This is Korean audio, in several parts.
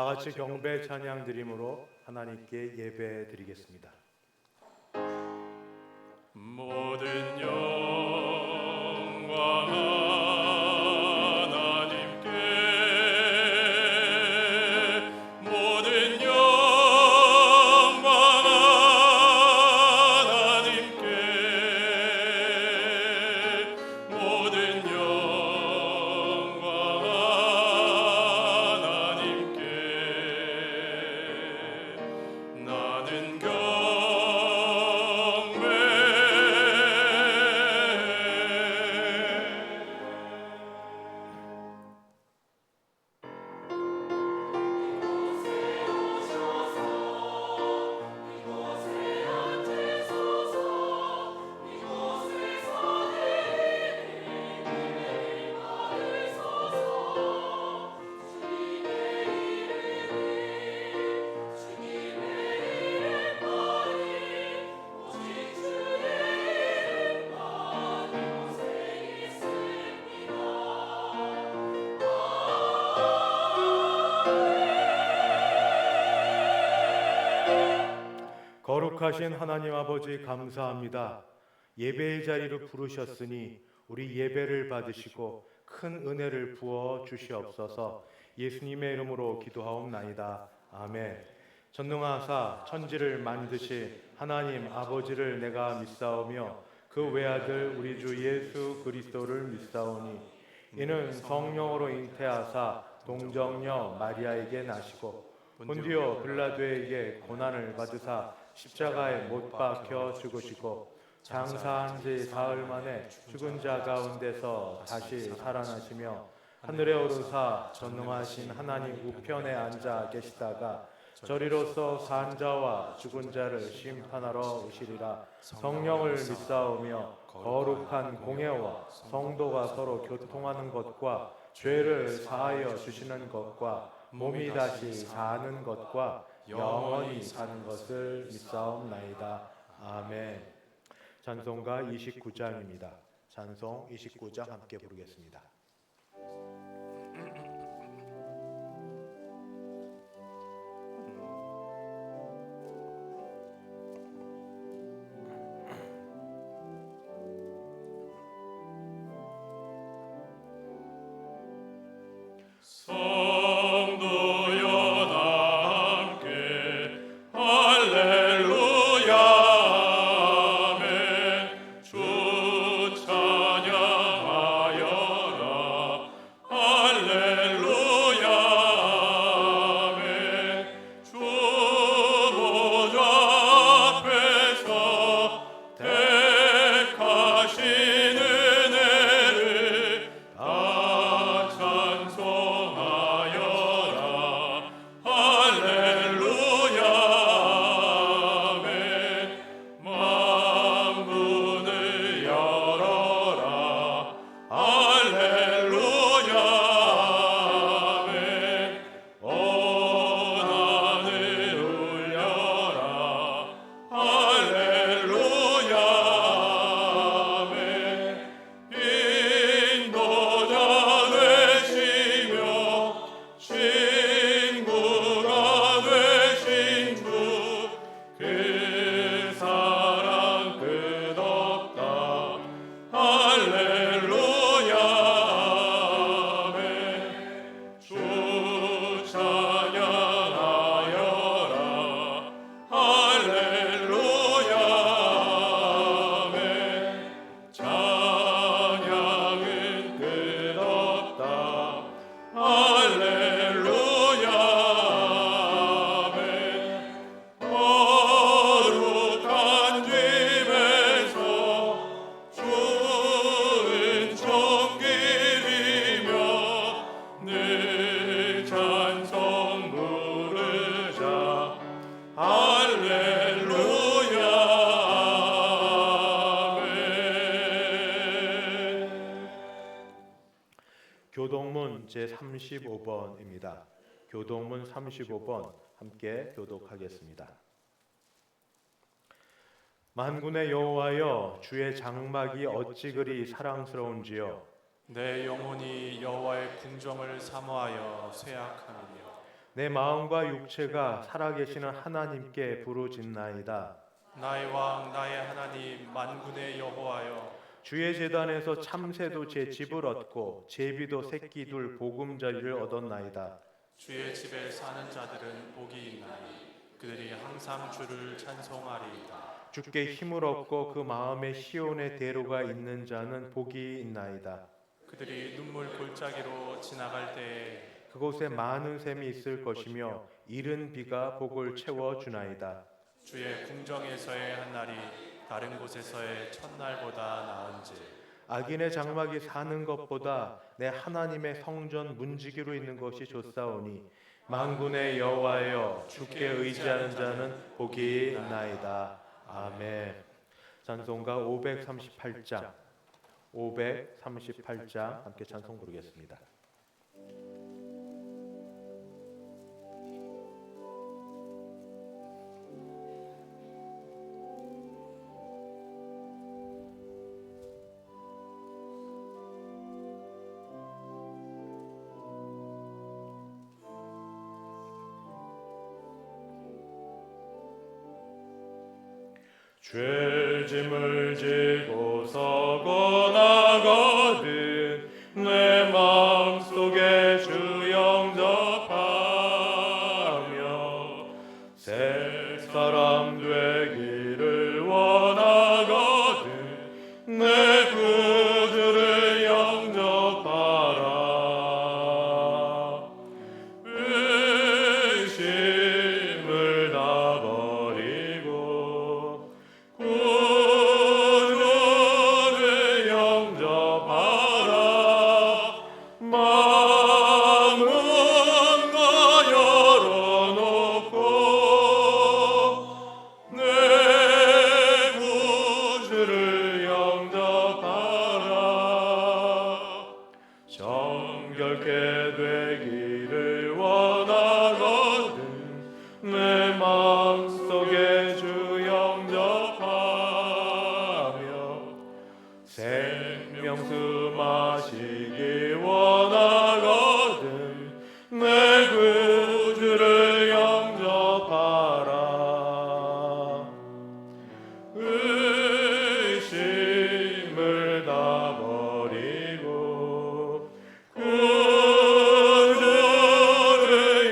다 같이 경배 찬양 드림으로 하나님께 예배 드리겠습니다. 모든 영광 하나님께, 모든 영광 하나님께, 모든 영광 하나님께. 나는 거룩하신 하나님 아버지 감사합니다. 예배의 자리로 부르셨으니 우리 예배를 받으시고 큰 은혜를 부어 주시옵소서. 예수님의 이름으로 기도하옵나이다. 아멘. 전능하사 천지를 만드신 하나님 아버지를 내가 믿사오며 그 외아들 우리 주 예수 그리스도를 믿사오니 이는 성령으로 잉태하사 동정녀 마리아에게 나시고 본디오 빌라도에게 고난을 받으사 십자가에 못 박혀 죽으시고 장사한 지 사흘 만에 죽은 자 가운데서 다시 살아나시며 하늘에 오르사 전능하신 하나님 우편에 앉아 계시다가 저리로서 산 자와 죽은 자를 심판하러 오시리라. 성령을 믿사오며 거룩한 공예와 성도가 서로 교통하는 것과 죄를 사하여 주시는 것과 몸이 다시 사는 것과 영원히 사는 것을 믿사옵나이다. 아멘. 찬송가 29장입니다. 찬송 29장 함께 부르겠습니다. 교동문 제35번입니다. 교동문 35번 함께 교독하겠습니다. 만군의 여호와여, 주의 장막이 어찌 그리 사랑스러운지요. 내 영혼이 여호와의 궁정을 사모하여 쇠약하느냐. 내 마음과 육체가 살아계시는 하나님께 부르짖나이다. 나의 왕 나의 하나님 만군의 여호와여, 주의 제단에서 참새도 제 집을 얻고 제비도 새끼 둘 보금자리를 얻었나이다. 주의 집에 사는 자들은 복이 있나니 그들이 항상 주를 찬송하리이다. 주께 힘을 얻고 그 마음에 시온의 대로가 있는 자는 복이 있나이다. 그들이 눈물 골짜기로 지나갈 때에 그곳에 많은 샘이 있을 것이며 이른 비가 복을 채워 주나이다. 주의 궁정에서의 한 날이 다른 곳에서의 첫날보다 나은지, 악인의 장막이 사는 것보다 내 하나님의 성전 문지기로 있는 것이 좋사오니 만군의 여호와여, 주께 의지하는 자는 복이 있나이다. 아멘. 찬송가 538장 함께 찬송 부르겠습니다. 죄짐을 지고 서고 나거든 내 마음속에 주 영접하며 새 사람 되기를 원하거든 내 구주를 영접하라. 의심을 다 버리고 구주를 영접하라. 마음과 열어놓고 내 구주를 영접하라. 정결케 되기를 원하거든 내 마음속에 주 영접하며 생명수 마시기 원하거든 내 구주를 영접하라. 의심을 다 버리고 구주를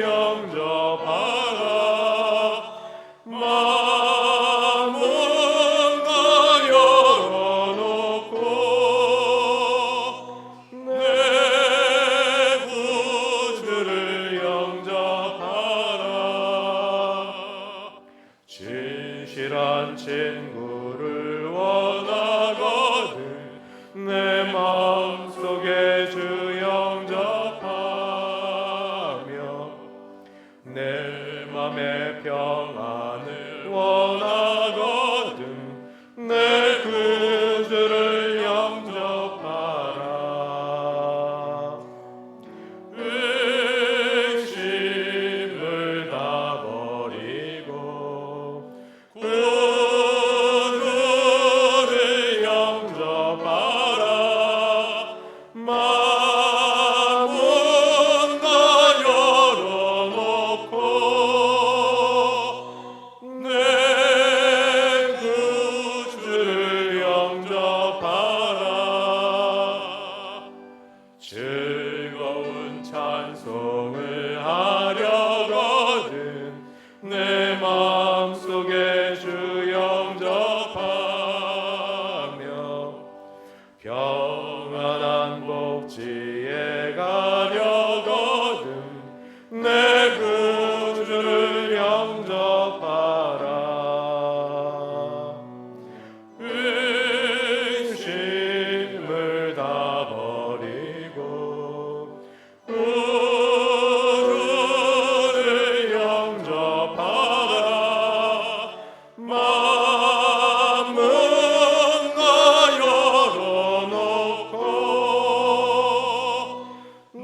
영접하라. 마음과 열어놓고 내 구주를 영접하라. 진실한 친구를 원하거든 내 마음속에 주 영접하며 내 맘의 평안을 원하거든 내 구주를 영접하라. 의심을 다 버리고 구주를 영접하라. 마음과 열어놓고 내 구주를 영접하라. 즐거운 찬송을 하려거든 내 마음속에 주 영접하며 평안한 복지에 가려거든 내 구주를 영접하라. 의심을 다 버리고 구주를 영접하라. 마음과 열어놓고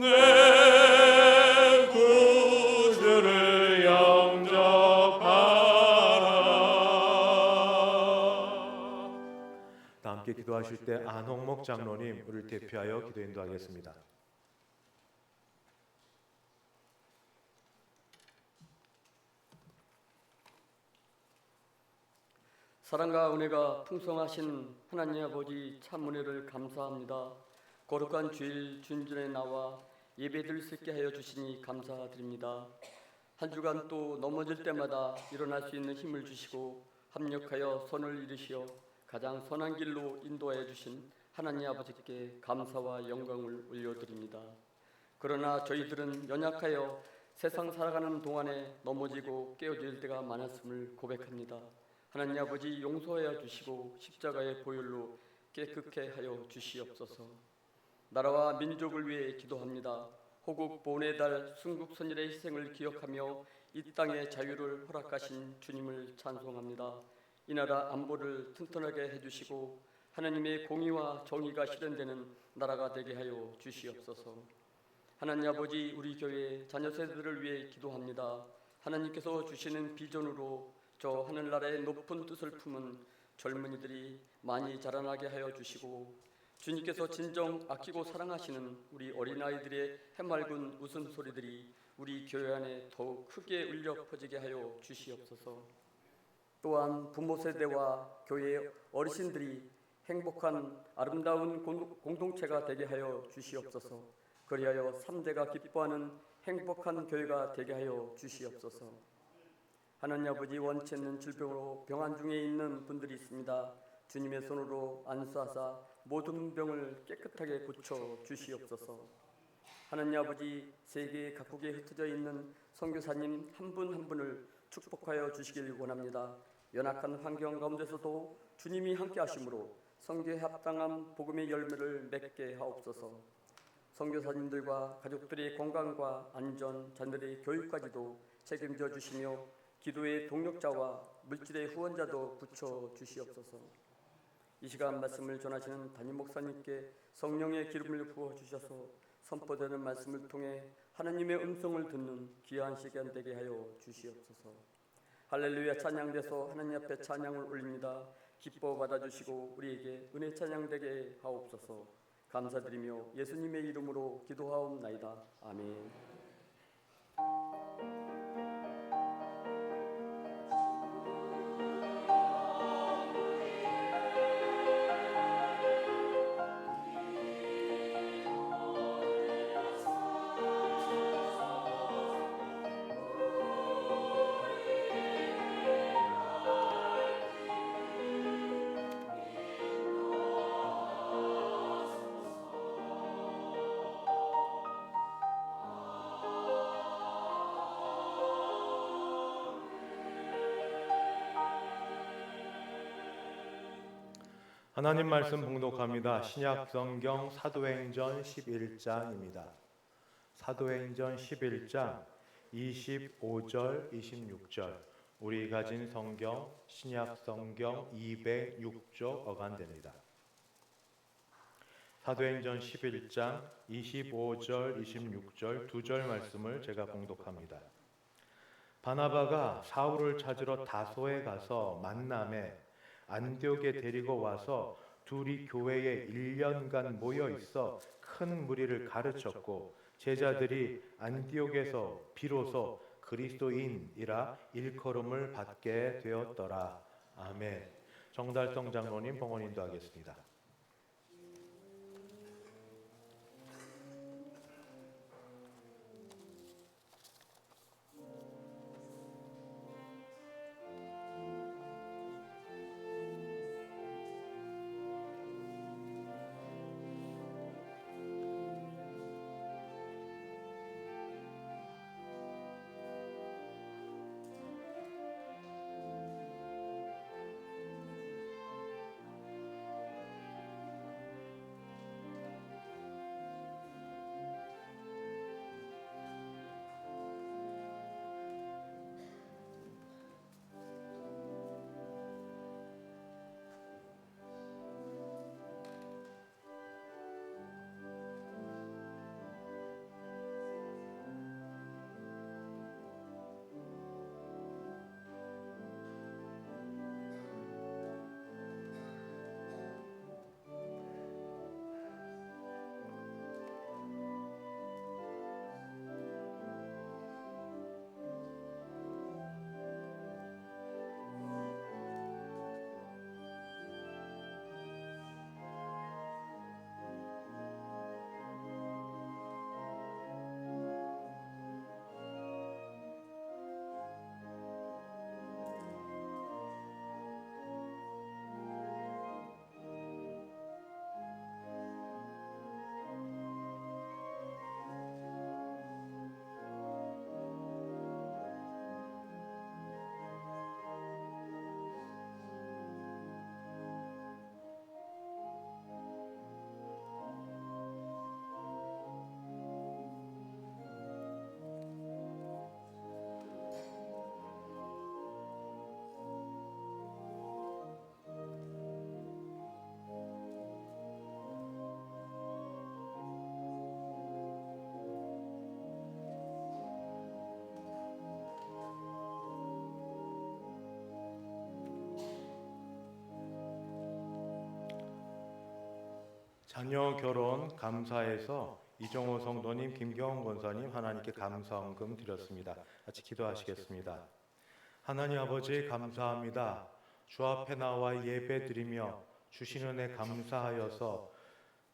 내 구주를 영접하라. 다 함께 기도하실 때 안홍목 장로님 우리를 대표하여 기도 인도하겠습니다. 사랑과 은혜가 풍성하신 하나님 아버지 참 은혜를 감사합니다. 거룩한 주일 준전에 나와 예배드릴 수 있게 하여 주시니 감사드립니다. 한 주간 또 넘어질 때마다 일어날 수 있는 힘을 주시고 합력하여 선을 이루시어 가장 선한 길로 인도하여 주신 하나님 아버지께 감사와 영광을 올려드립니다. 그러나 저희들은 연약하여 세상 살아가는 동안에 넘어지고 깨어질 때가 많았음을 고백합니다. 하나님 아버지 용서하여 주시고 십자가의 보혈로 깨끗게 하여 주시옵소서. 나라와 민족을 위해 기도합니다. 호국 보훈의 달 순국선열의 희생을 기억하며 이 땅의 자유를 허락하신 주님을 찬송합니다. 이 나라 안보를 튼튼하게 해주시고 하나님의 공의와 정의가 실현되는 나라가 되게 하여 주시옵소서. 하나님 아버지 우리 교회 자녀 세대들을 위해 기도합니다. 하나님께서 주시는 비전으로 저 하늘나라의 높은 뜻을 품은 젊은이들이 많이 자라나게 하여 주시고 주님께서 진정 아끼고 사랑하시는 우리 어린아이들의 해맑은 웃음소리들이 우리 교회 안에 더욱 크게 울려 퍼지게 하여 주시옵소서. 또한 부모 세대와 교회 어르신들이 행복한 아름다운 공동체가 되게 하여 주시옵소서. 그리하여 3대가 기뻐하는 행복한 교회가 되게 하여 주시옵소서. 하나님 아버지 원치 않는 질병으로 병환 중에 있는 분들이 있습니다. 주님의 손으로 안수하사 모든 병을 깨끗하게 고쳐 주시옵소서. 하나님 아버지 세계 각국에 흩어져 있는 선교사님 한 분 한 분을 축복하여 주시길 원합니다. 연약한 환경 가운데서도 주님이 함께 하심으로 선교에 합당한 복음의 열매를 맺게 하옵소서. 선교사님들과 가족들의 건강과 안전, 자녀들의 교육까지도 책임져 주시며 기도의 동력자와 물질의 후원자도 붙여 주시옵소서. 이 시간 말씀을 전하시는 담임 목사님께 성령의 기름을 부어 주셔서 선포되는 말씀을 통해 하나님의 음성을 듣는 귀한 시간 되게 하여 주시옵소서. 할렐루야 찬양돼서 하나님 앞에 찬양을 올립니다. 기뻐 받아주시고 우리에게 은혜 찬양되게 하옵소서. 감사드리며 예수님의 이름으로 기도하옵나이다. 아멘. 하나님 말씀 봉독합니다. 신약 성경 사도행전 11장입니다. 사도행전 11장 25절 26절 우리 가진 성경 신약 성경 206쪽 어간됩니다. 사도행전 11장 25절 26절 두 절 말씀을 제가 봉독합니다. 바나바가 사울을 찾으러 다소에 가서 만남에 안디옥에 데리고 와서 둘이 교회에 1년간 모여 있어 큰 무리를 가르쳤고 제자들이 안디옥에서 비로소 그리스도인이라 일컬음을 받게 되었더라. 아멘. 정달성 장로님 봉헌 인도하겠습니다. 자녀 결혼 감사해서 이정호 성도님, 김경원 권사님 하나님께 감사헌금 드렸습니다. 같이 기도하시겠습니다. 하나님 아버지 감사합니다. 주 앞에 나와 예배드리며 주신 은혜 감사하여서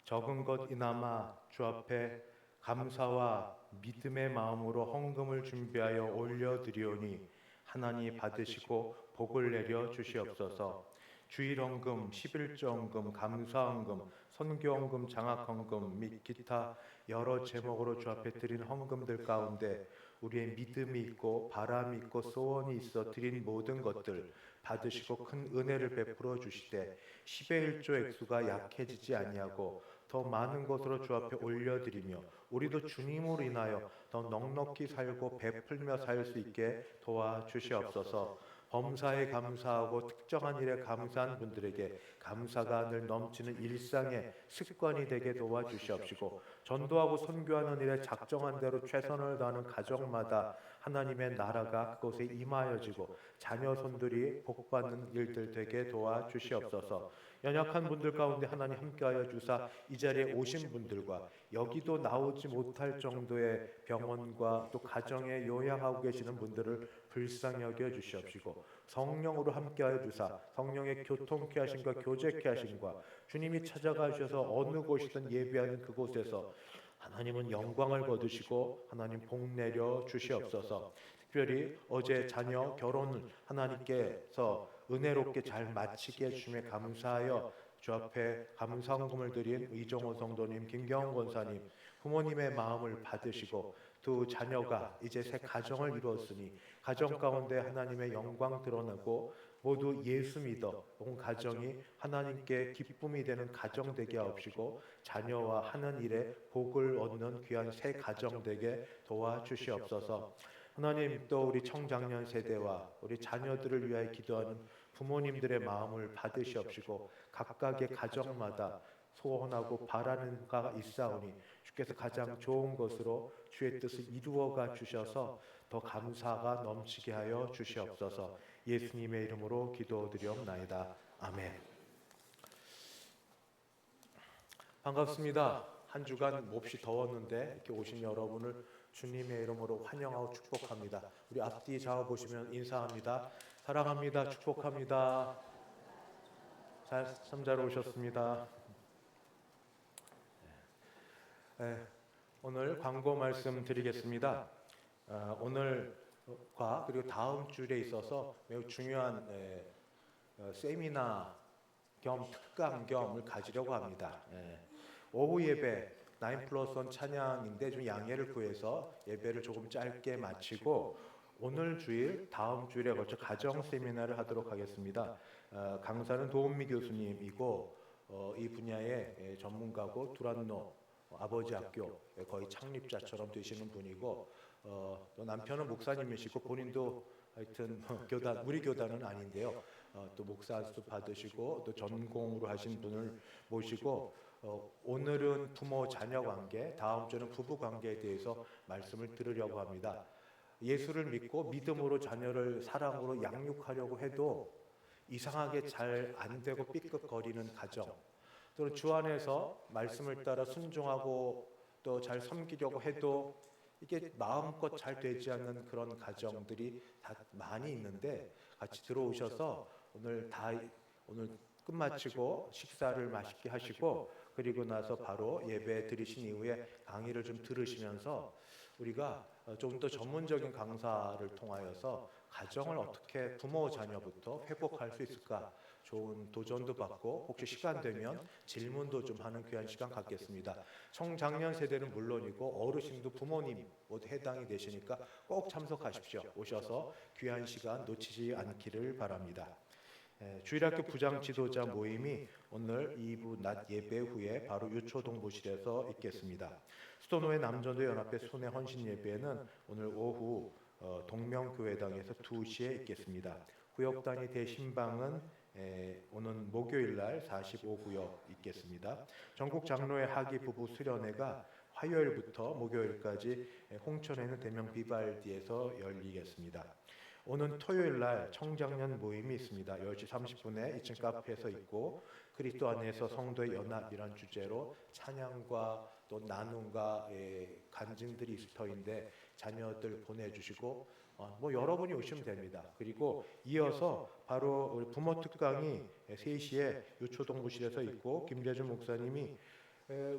적은 것 이나마 주 앞에 감사와 믿음의 마음으로 헌금을 준비하여 올려드리오니 하나님 받으시고 복을 내려 주시옵소서. 주일헌금, 11조헌금, 감사헌금, 선교헌금, 장학헌금 및 기타 여러 제목으로 주 앞에 드린 헌금들 가운데 우리의 믿음이 있고 바람이 있고 소원이 있어 드린 모든 것들 받으시고 큰 은혜를 베풀어 주시되 10의 1조 액수가 약해지지 아니하고 더 많은 것으로 주 앞에 올려드리며 우리도 주님으로 인하여 더 넉넉히 살고 베풀며 살 수 있게 도와주시옵소서. 범사에 감사하고 특정한 일에 감사한 분들에게 감사가 늘 넘치는 일상의 습관이 되게 도와주시옵시고 전도하고 선교하는 일에 작정한 대로 최선을 다하는 가정마다 하나님의 나라가 그곳에 임하여지고 자녀 손들이 복받는 일들 되게 도와주시옵소서. 연약한 분들 가운데 하나님 함께하여 주사 이 자리에 오신 분들과 여기도 나오지 못할 정도의 병원과 또 가정에 요양하고 계시는 분들을 불쌍히 여겨 주시옵시고 성령으로 함께하여 주사 성령의 교통케 하심과 교제케 하심과 주님이 찾아가셔서 어느 곳이든 예배하는 그곳에서 하나님은 영광을 거두시고 하나님 복 내려 주시옵소서. 특별히 어제 자녀 결혼을 하나님께서 은혜롭게 잘 마치게 해주심에 감사하여 주 앞에 감사헌금을 드린 이정호 성도님, 김경원 권사님 부모님의 마음을 받으시고 두 자녀가 이제 새 가정을 이루었으니 가정 가운데 하나님의 영광 드러나고 모두 예수 믿어 온 가정이 하나님께 기쁨이 되는 가정 되게 하옵시고 자녀와 하는 일에 복을 얻는 귀한 새 가정 되게 도와주시옵소서. 하나님 또 우리 청장년 세대와 우리 자녀들을 위하여 기도하는 부모님들의 마음을 받으시옵시고 각각의 가정마다 소원하고 바라는 바가 있사오니 주께서 가장 좋은 것으로 주의 뜻을 이루어가 주셔서 더 감사가 넘치게 하여 주시옵소서. 예수님의 이름으로 기도드리옵나이다. 아멘. 반갑습니다. 한 주간 몹시 더웠는데 이렇게 오신 여러분을 주님의 이름으로 환영하고 축복합니다. 우리 앞뒤 좌우 보시면 인사합니다. 사랑합니다. 축복합니다. 참 잘 오셨습니다. 오늘 광고 말씀 드리겠습니다. 오늘과 그리고 다음 주에 있어서 매우 중요한 세미나 겸 특강 겸을 가지려고 합니다. 오후 예배 9+1 찬양인데 좀 양해를 구해서 예배를 조금 짧게 마치고 오늘 주일 다음 주일에 걸쳐 가정 세미나를 하도록 하겠습니다. 강사는 도은미 교수님이고 이 분야의 전문가고 두란노 아버지 학교 거의 창립자처럼 되시는 분이고 또 남편은 목사님이시고 본인도 하여튼 교단 우리 교단은 아닌데요. 또 목사도 받으시고 또 전공으로 하신 분을 모시고 오늘은 부모 자녀 관계, 다음 주는 부부 관계에 대해서 말씀을 들으려고 합니다. 예수를 믿고 믿음으로 자녀를 사랑으로 양육하려고 해도 이상하게 잘 안 되고 삐끗거리는 가정, 또는 주 안에서 말씀을 따라 순종하고 또 잘 섬기려고 해도 이게 마음껏 잘 되지 않는 그런 가정들이 다 많이 있는데 같이 들어오셔서 오늘 끝마치고 식사를 맛있게 하시고 그리고 나서 바로 예배 드리신 이후에 강의를 좀 들으시면서 우리가 좀 더 전문적인 강사를 통하여서 가정을 어떻게 부모 자녀부터 회복할 수 있을까 좋은 도전도 받고 혹시 시간 되면 질문도 좀 하는 귀한 시간 갖겠습니다. 청장년 세대는 물론이고 어르신도 부모님 모두 해당이 되시니까 꼭 참석하십시오. 오셔서 귀한 시간 놓치지 않기를 바랍니다. 주일학교 부장 지도자 모임이 오늘 2부 낮 예배 후에 바로 유초동부실에서 있겠습니다. 수도노회 남전도 연합회 순회 헌신 예배는 오늘 오후 동명교회당에서 2시에 있겠습니다. 구역단위 대신방은 오는 목요일날 45구역 있겠습니다. 전국 장로회 하기 부부 수련회가 화요일부터 목요일까지 홍천에 있는 대명 비발디에서 열리겠습니다. 오는 토요일 날 청장년 모임이 있습니다. 10시 30분에 2층 카페에서 있고 그리스도 안에서 성도의 연합이란 주제로 찬양과 또 나눔과 간증들이 있을 터인데 자녀들 보내주시고 뭐 여러분이 오시면 됩니다. 그리고 이어서 바로 우리 부모 특강이 3시에 유초동부실에서 있고 김재준 목사님이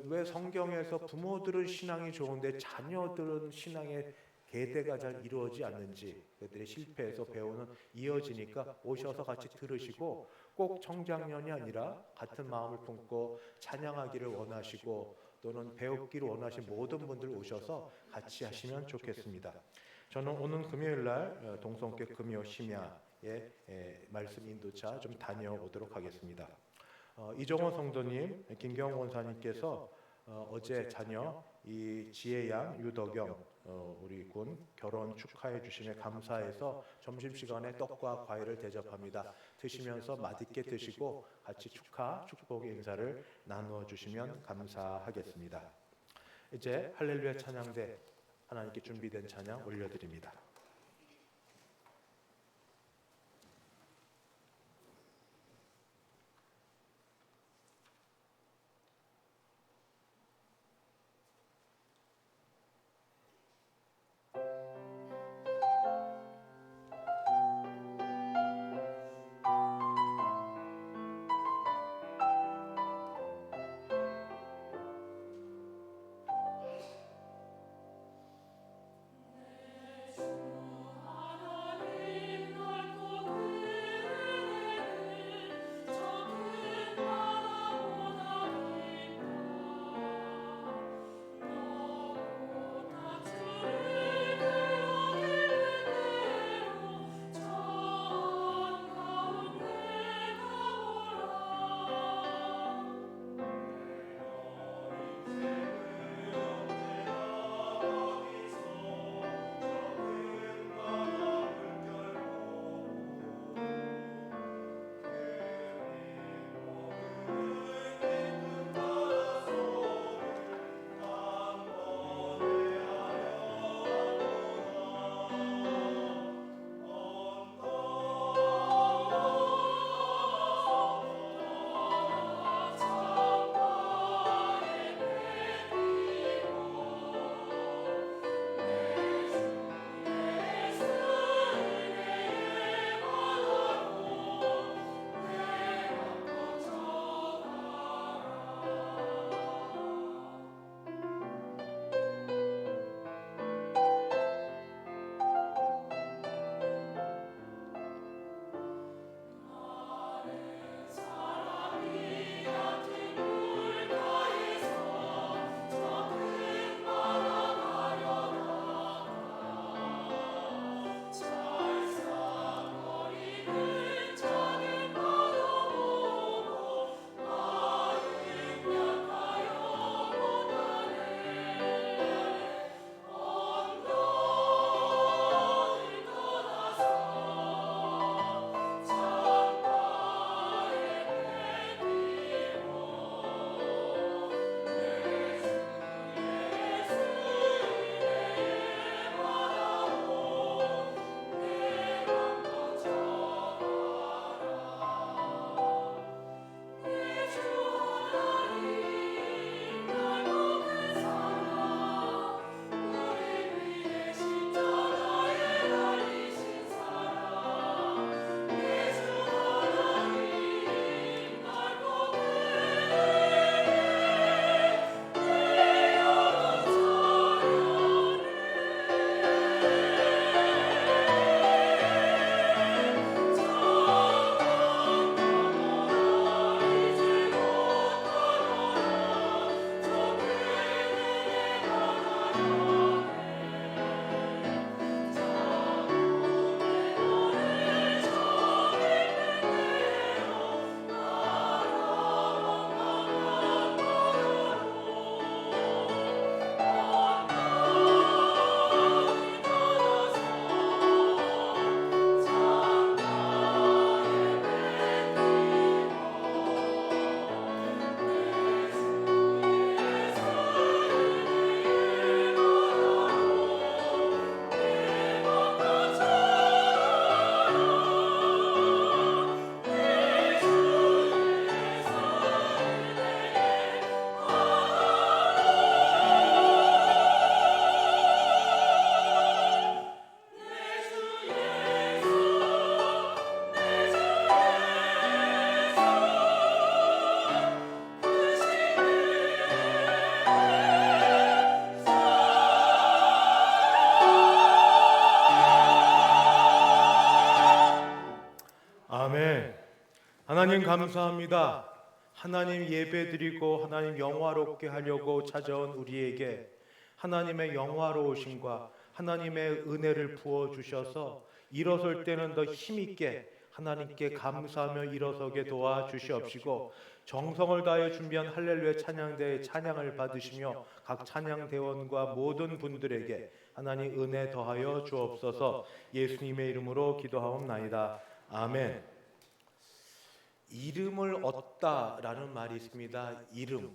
왜 성경에서 부모들은 신앙이 좋은데 자녀들은 신앙의 계대가 잘 이루어지지 않는지 그들의 실패에서 배우는 이어지니까 오셔서 같이 들으시고 꼭 청장년이 아니라 같은 마음을 품고 찬양하기를 원하시고 또는 배우기를 원하신 모든 분들 오셔서 같이 하시면 좋겠습니다. 저는 오는 금요일 날 동성교 금요 심야에 말씀 인도차 좀 다녀오도록 하겠습니다. 이종원 성도님, 김경원 원사님께서 어제 자녀 이 지혜양, 유덕영 우리 군 결혼 축하해 주심에 감사해서 점심시간에 떡과 과일을 대접합니다. 드시면서 맛있게 드시고 같이 축복의 인사를 나누어 주시면 감사하겠습니다. 이제 할렐루야 찬양대 하나님께 준비된 찬양 올려드립니다. 주 하나님 감사합니다. 하나님 예배드리고 하나님 영화롭게 하려고 찾아온 우리에게 하나님의 영화로우심과 하나님의 은혜를 부어주셔서 일어설 때는 더 힘있게 하나님께 감사하며 일어서게 도와주시옵시고, 정성을 다하여 준비한 할렐루야 찬양대의 찬양을 받으시며 각 찬양대원과 모든 분들에게 하나님 은혜 더하여 주옵소서. 예수님의 이름으로 기도하옵나이다. 아멘. 이름을 얻다라는 말이 있습니다. 이름.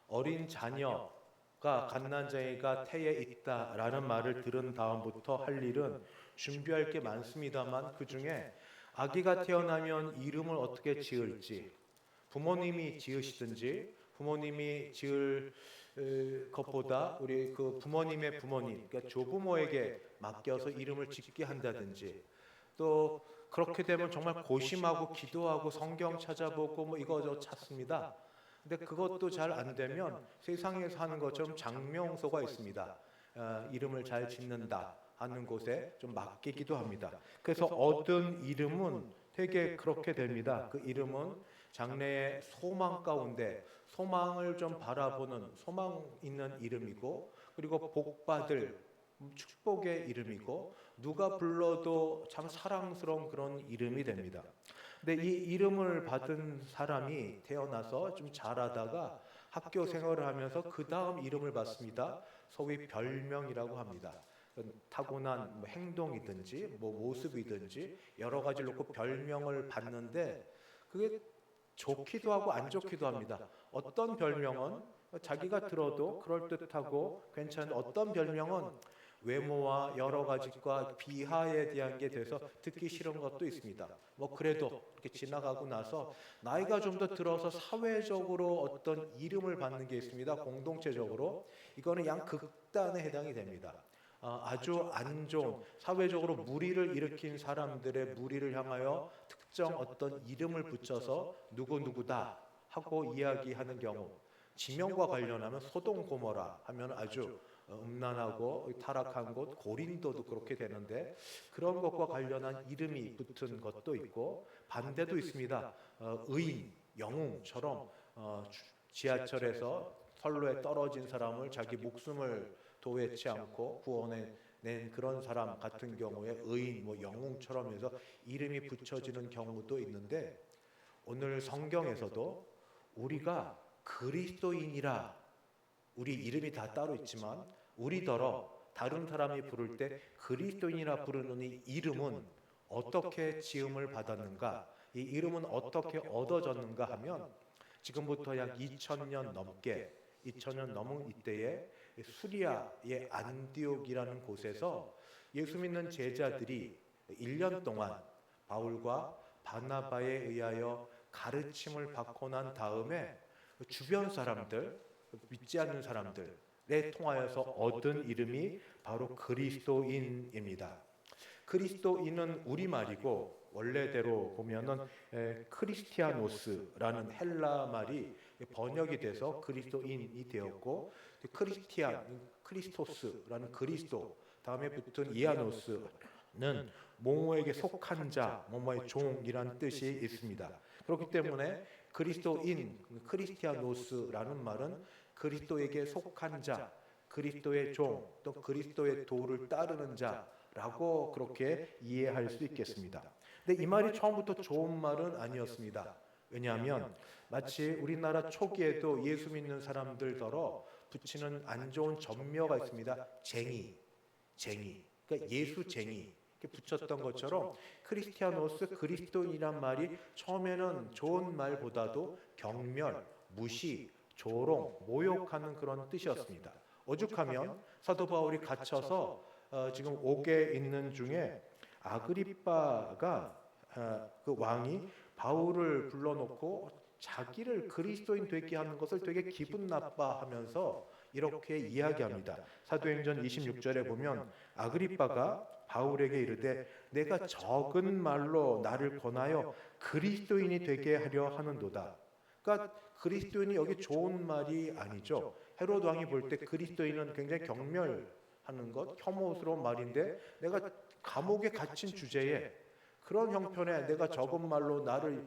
어린 자녀가 갓난자이가 태에 있다라는 말을 들은 다음부터 할 일은 준비할 게 많습니다만, 그 중에 아기가 태어나면 이름을 어떻게 지을지, 부모님이 지으시든지 부모님이 지을 것보다 우리 그 부모님의 부모님, 그러니까 조부모에게 맡겨서 이름을 짓게 한다든지, 또 그렇게 되면 정말 고심하고 기도하고 성경 찾아보고 뭐 이거 찾습니다. 근데 그것도 잘 안 되면 세상에서 하는 것처럼 장명소가 있습니다. 이름을 잘 짓는다 하는 곳에 좀 맡기기도 합니다. 그래서 얻은 이름은 되게 그렇게 됩니다. 그 이름은 장래의 소망 가운데 소망을 좀 바라보는 소망 있는 이름이고, 그리고 복받을 축복의 이름이고, 누가 불러도 참 사랑스러운 그런 이름이 됩니다. 근데 이 이름을 받은 사람이 태어나서 좀 자라다가 학교 생활을 하면서 그 다음 이름을 받습니다. 소위 별명이라고 합니다. 타고난 뭐 행동이든지 뭐 모습이든지 여러 가지를 놓고 별명을 받는데, 그게 좋기도 하고 안 좋기도 합니다. 어떤 별명은 자기가 들어도 그럴듯하고 괜찮은, 어떤 별명은 외모와 여러 가지과 비하에 대한 게 돼서 듣기 싫은 것도 있습니다. 뭐 그래도 이렇게 지나가고 나서 나이가 좀 더 들어서 사회적으로 어떤 이름을 받는 게 있습니다. 공동체적으로. 이거는 양극단에 해당이 됩니다. 아주 안 좋은, 사회적으로 무리를 일으킨 사람들의 무리를 향하여 특정 어떤 이름을 붙여서 누구누구다 하고 이야기하는 경우, 지명과 관련하면 소돔 고모라 하면 아주 음란하고 타락한 곳, 고린도도 그렇게 되는데, 그런 것과 관련한 이름이 붙은 것도 있고, 반대도 있습니다. 의인, 영웅처럼 지하철에서 선로에 떨어진 사람을 자기 목숨을 도외치 않고 구원해낸 그런 사람 같은 경우에 의인, 뭐 영웅처럼 해서 이름이 붙여지는 경우도 있는데, 오늘 성경에서도 우리가 그리스도인이라, 우리 이름이 다 따로 있지만 우리더러 다른 사람이 부를 때 그리스도인이라 부르는 이 이름은 어떻게 지음을 받았는가, 이 이름은 어떻게 얻어졌는가 하면, 지금부터 약 2000년 넘은 이때에 수리아의 안디옥이라는 곳에서 예수 믿는 제자들이 1년 동안 바울과 바나바에 의하여 가르침을 받고 난 다음에 주변 사람들, 믿지 않는 사람들에 통하여서 얻은 이름이 바로 그리스도인입니다. 그리스도인은 우리말이고, 원래대로 보면은 크리스티아노스라는 헬라 말이 번역이 돼서 그리스도인이 되었고, 크리스토스라는 그리스도 다음에 붙은 이아노스는 모모에게 속한 자, 모모의 종이란 뜻이 있습니다. 그렇기 때문에 그리스도인, 크리스티아노스라는 말은 그리스도에게 속한 자, 그리스도의 종, 또 그리스도의 도를 따르는 자라고 그렇게 이해할 수 있겠습니다. 근데 이 말이 처음부터 좋은 말은 아니었습니다. 왜냐하면 마치 우리나라 초기에도 예수 믿는 사람들더러 붙이는 안 좋은 전묘가 있습니다. 쟁이. 그러니까 예수쟁이. 붙였던 것처럼 크리스티아노스, 그리스도인이란 말이 처음에는 좋은 말보다도 경멸, 무시, 조롱, 모욕하는 그런 뜻이었습니다. 오죽하면 사도 바울이 갇혀서 지금 옥에 있는 중에 아그리빠가 그 왕이 바울을 불러놓고 자기를 그리스도인 되게 하는 것을 되게 기분 나빠하면서 이렇게 이야기합니다. 사도행전 26절에 보면 아그리빠가 바울에게 이르되 내가 적은 말로 나를 권하여 그리스도인이 되게 하려 하는도다. 그러니까 그리스도인이 여기 좋은 말이 아니죠. 헤롯 왕이 볼 때 그리스도인은 굉장히 경멸하는 것, 혐오스러운 말인데, 내가 감옥에 갇힌 주제에 그런 형편에 내가 적은 말로 나를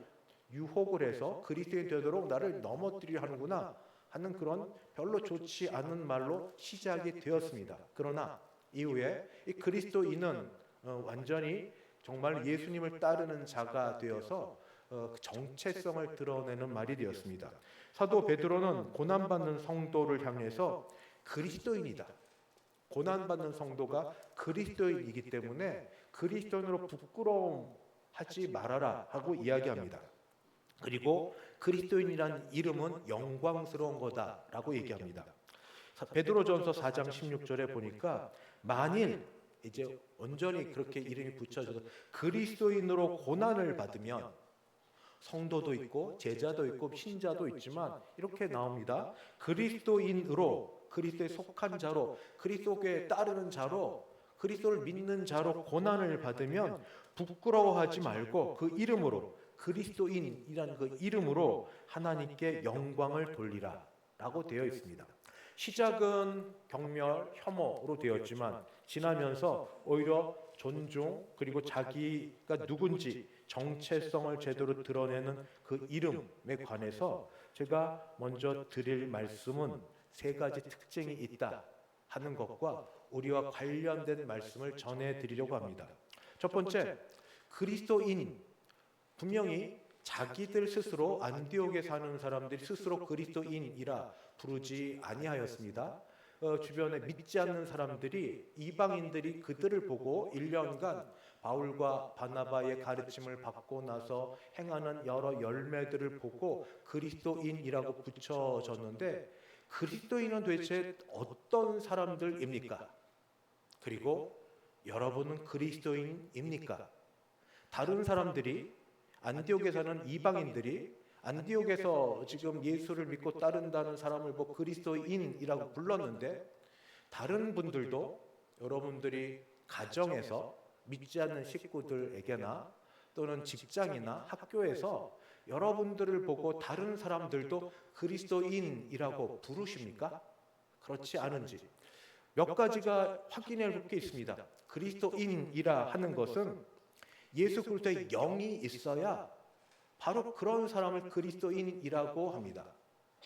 유혹을 해서 그리스도인이 되도록 나를 넘어뜨리려 하는구나 하는 그런 별로 좋지 않은 말로 시작이 되었습니다. 그러나 이후에 이 그리스도인은 완전히 정말 예수님을 따르는 자가 되어서 그 정체성을 드러내는 말이 되었습니다. 사도 베드로는 고난받는 성도를 향해서 그리스도인이다. 고난받는 성도가 그리스도인이기 때문에 그리스도인으로 부끄러움하지 말아라 하고 이야기합니다. 그리고 그리스도인이라는 이름은 영광스러운 거다라고 얘기합니다. 베드로전서 4장 16절에 보니까 만일 이제 온전히 그렇게 이름이 붙여져서 그리스도인으로 고난을 받으면 성도도 있고 제자도 있고 신자도 있지만 이렇게 나옵니다. 그리스도인으로 그리스도에 속한 자로 그리스도께 따르는 자로 그리스도를 믿는 자로 고난을 받으면 부끄러워하지 말고 그 이름으로 그리스도인이라는 그 이름으로 하나님께 영광을 돌리라 라고 되어 있습니다. 시작은 경멸, 혐오로 되었지만 지나면서 오히려 존중 그리고 자기가 누군지 정체성을 제대로 드러내는 그 이름에 관해서 제가 먼저 드릴 말씀은 세 가지 특징이 있다 하는 것과 우리와 관련된 말씀을 전해드리려고 합니다. 첫 번째, 그리스도인 분명히 자기들 스스로 안디옥에 사는 사람들이 스스로 그리스도인이라 부르지 아니하였습니다. 주변에 믿지 않는 사람들이 이방인들이 그들을 보고 1년간 바울과 바나바의 가르침을 받고 나서 행하는 여러 열매들을 보고 그리스도인이라고 붙여졌는데 그리스도인은 도대체 어떤 사람들입니까? 그리고 여러분은 그리스도인입니까? 다른 사람들이 안디옥에 사는 이방인들이 안디옥에서 지금 예수를 믿고 따른다는 사람을 뭐 그리스도인이라고 불렀는데 다른 분들도 여러분들이 가정에서 믿지 않는 식구들에게나 또는 직장이나 학교에서 여러분들을 보고 다른 사람들도 그리스도인이라고 부르십니까? 그렇지 않은지 몇 가지가 확인해 볼 게 있습니다. 그리스도인이라 하는 것은 예수 그리스도의 영이 있어야 바로 그런 사람을 그리스도인이라고 합니다.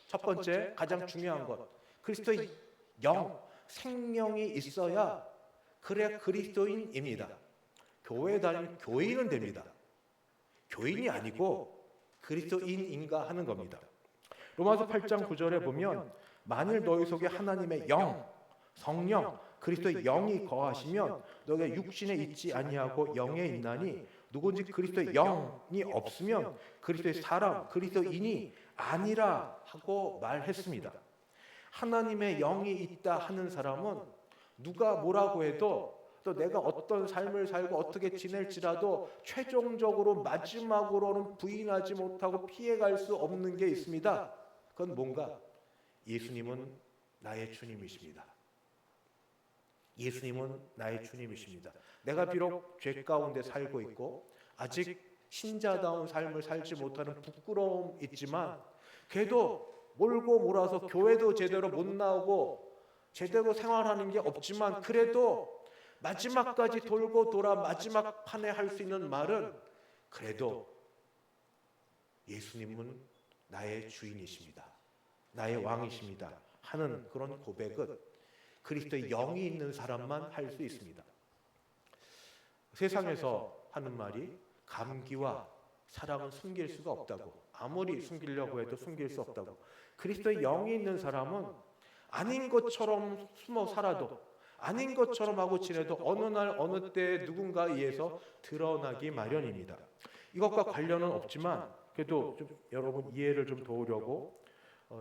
첫 번째 가장 중요한 것 그리스도의 영, 생명이 있어야 그래야 그리스도인입니다. 교회 다니는 교인은 됩니다. 교인이 아니고 그리스도인인가 하는 겁니다. 로마서 8장 9절에 보면 만일 너희 속에 하나님의 영, 성령, 그리스도의 영이 거하시면 너희가 육신에 있지 아니하고 영에 있나니 누군지 그리스도의 영이 없으면 그리스도의 사람, 그리스도인이 아니라 하고 말했습니다. 하나님의 영이 있다 하는 사람은 누가 뭐라고 해도 또 내가 어떤 삶을 살고 어떻게 지낼지라도 최종적으로 마지막으로는 부인하지 못하고 피해갈 수 없는 게 있습니다. 그건 뭔가? 예수님은 나의 주님이십니다. 예수님은 나의 주님이십니다. 내가 비록 죄 가운데 살고 있고 아직 신자다운 삶을 살지 못하는 부끄러움 있지만 그래도 몰고 몰아서 교회도 제대로 못 나오고 제대로 생활하는 게 없지만 그래도 마지막까지 돌고 돌아 마지막 판에 할 수 있는 말은 그래도 예수님은 나의 주인이십니다. 나의 왕이십니다. 하는 그런 고백은 그리스도의 영이 있는 사람만 할 수 있습니다. 세상에서 하는 말이 감기와 사랑은 숨길 수가 없다고 아무리 숨기려고 해도 숨길 수 없다고 그리스도의 영이 있는 사람은 아닌 것처럼 숨어 살아도 아닌 것처럼 하고 지내도 어느 날 어느 때 누군가에 의해서 드러나기 마련입니다. 이것과 관련은 없지만 그래도 좀 여러분 이해를 좀 도우려고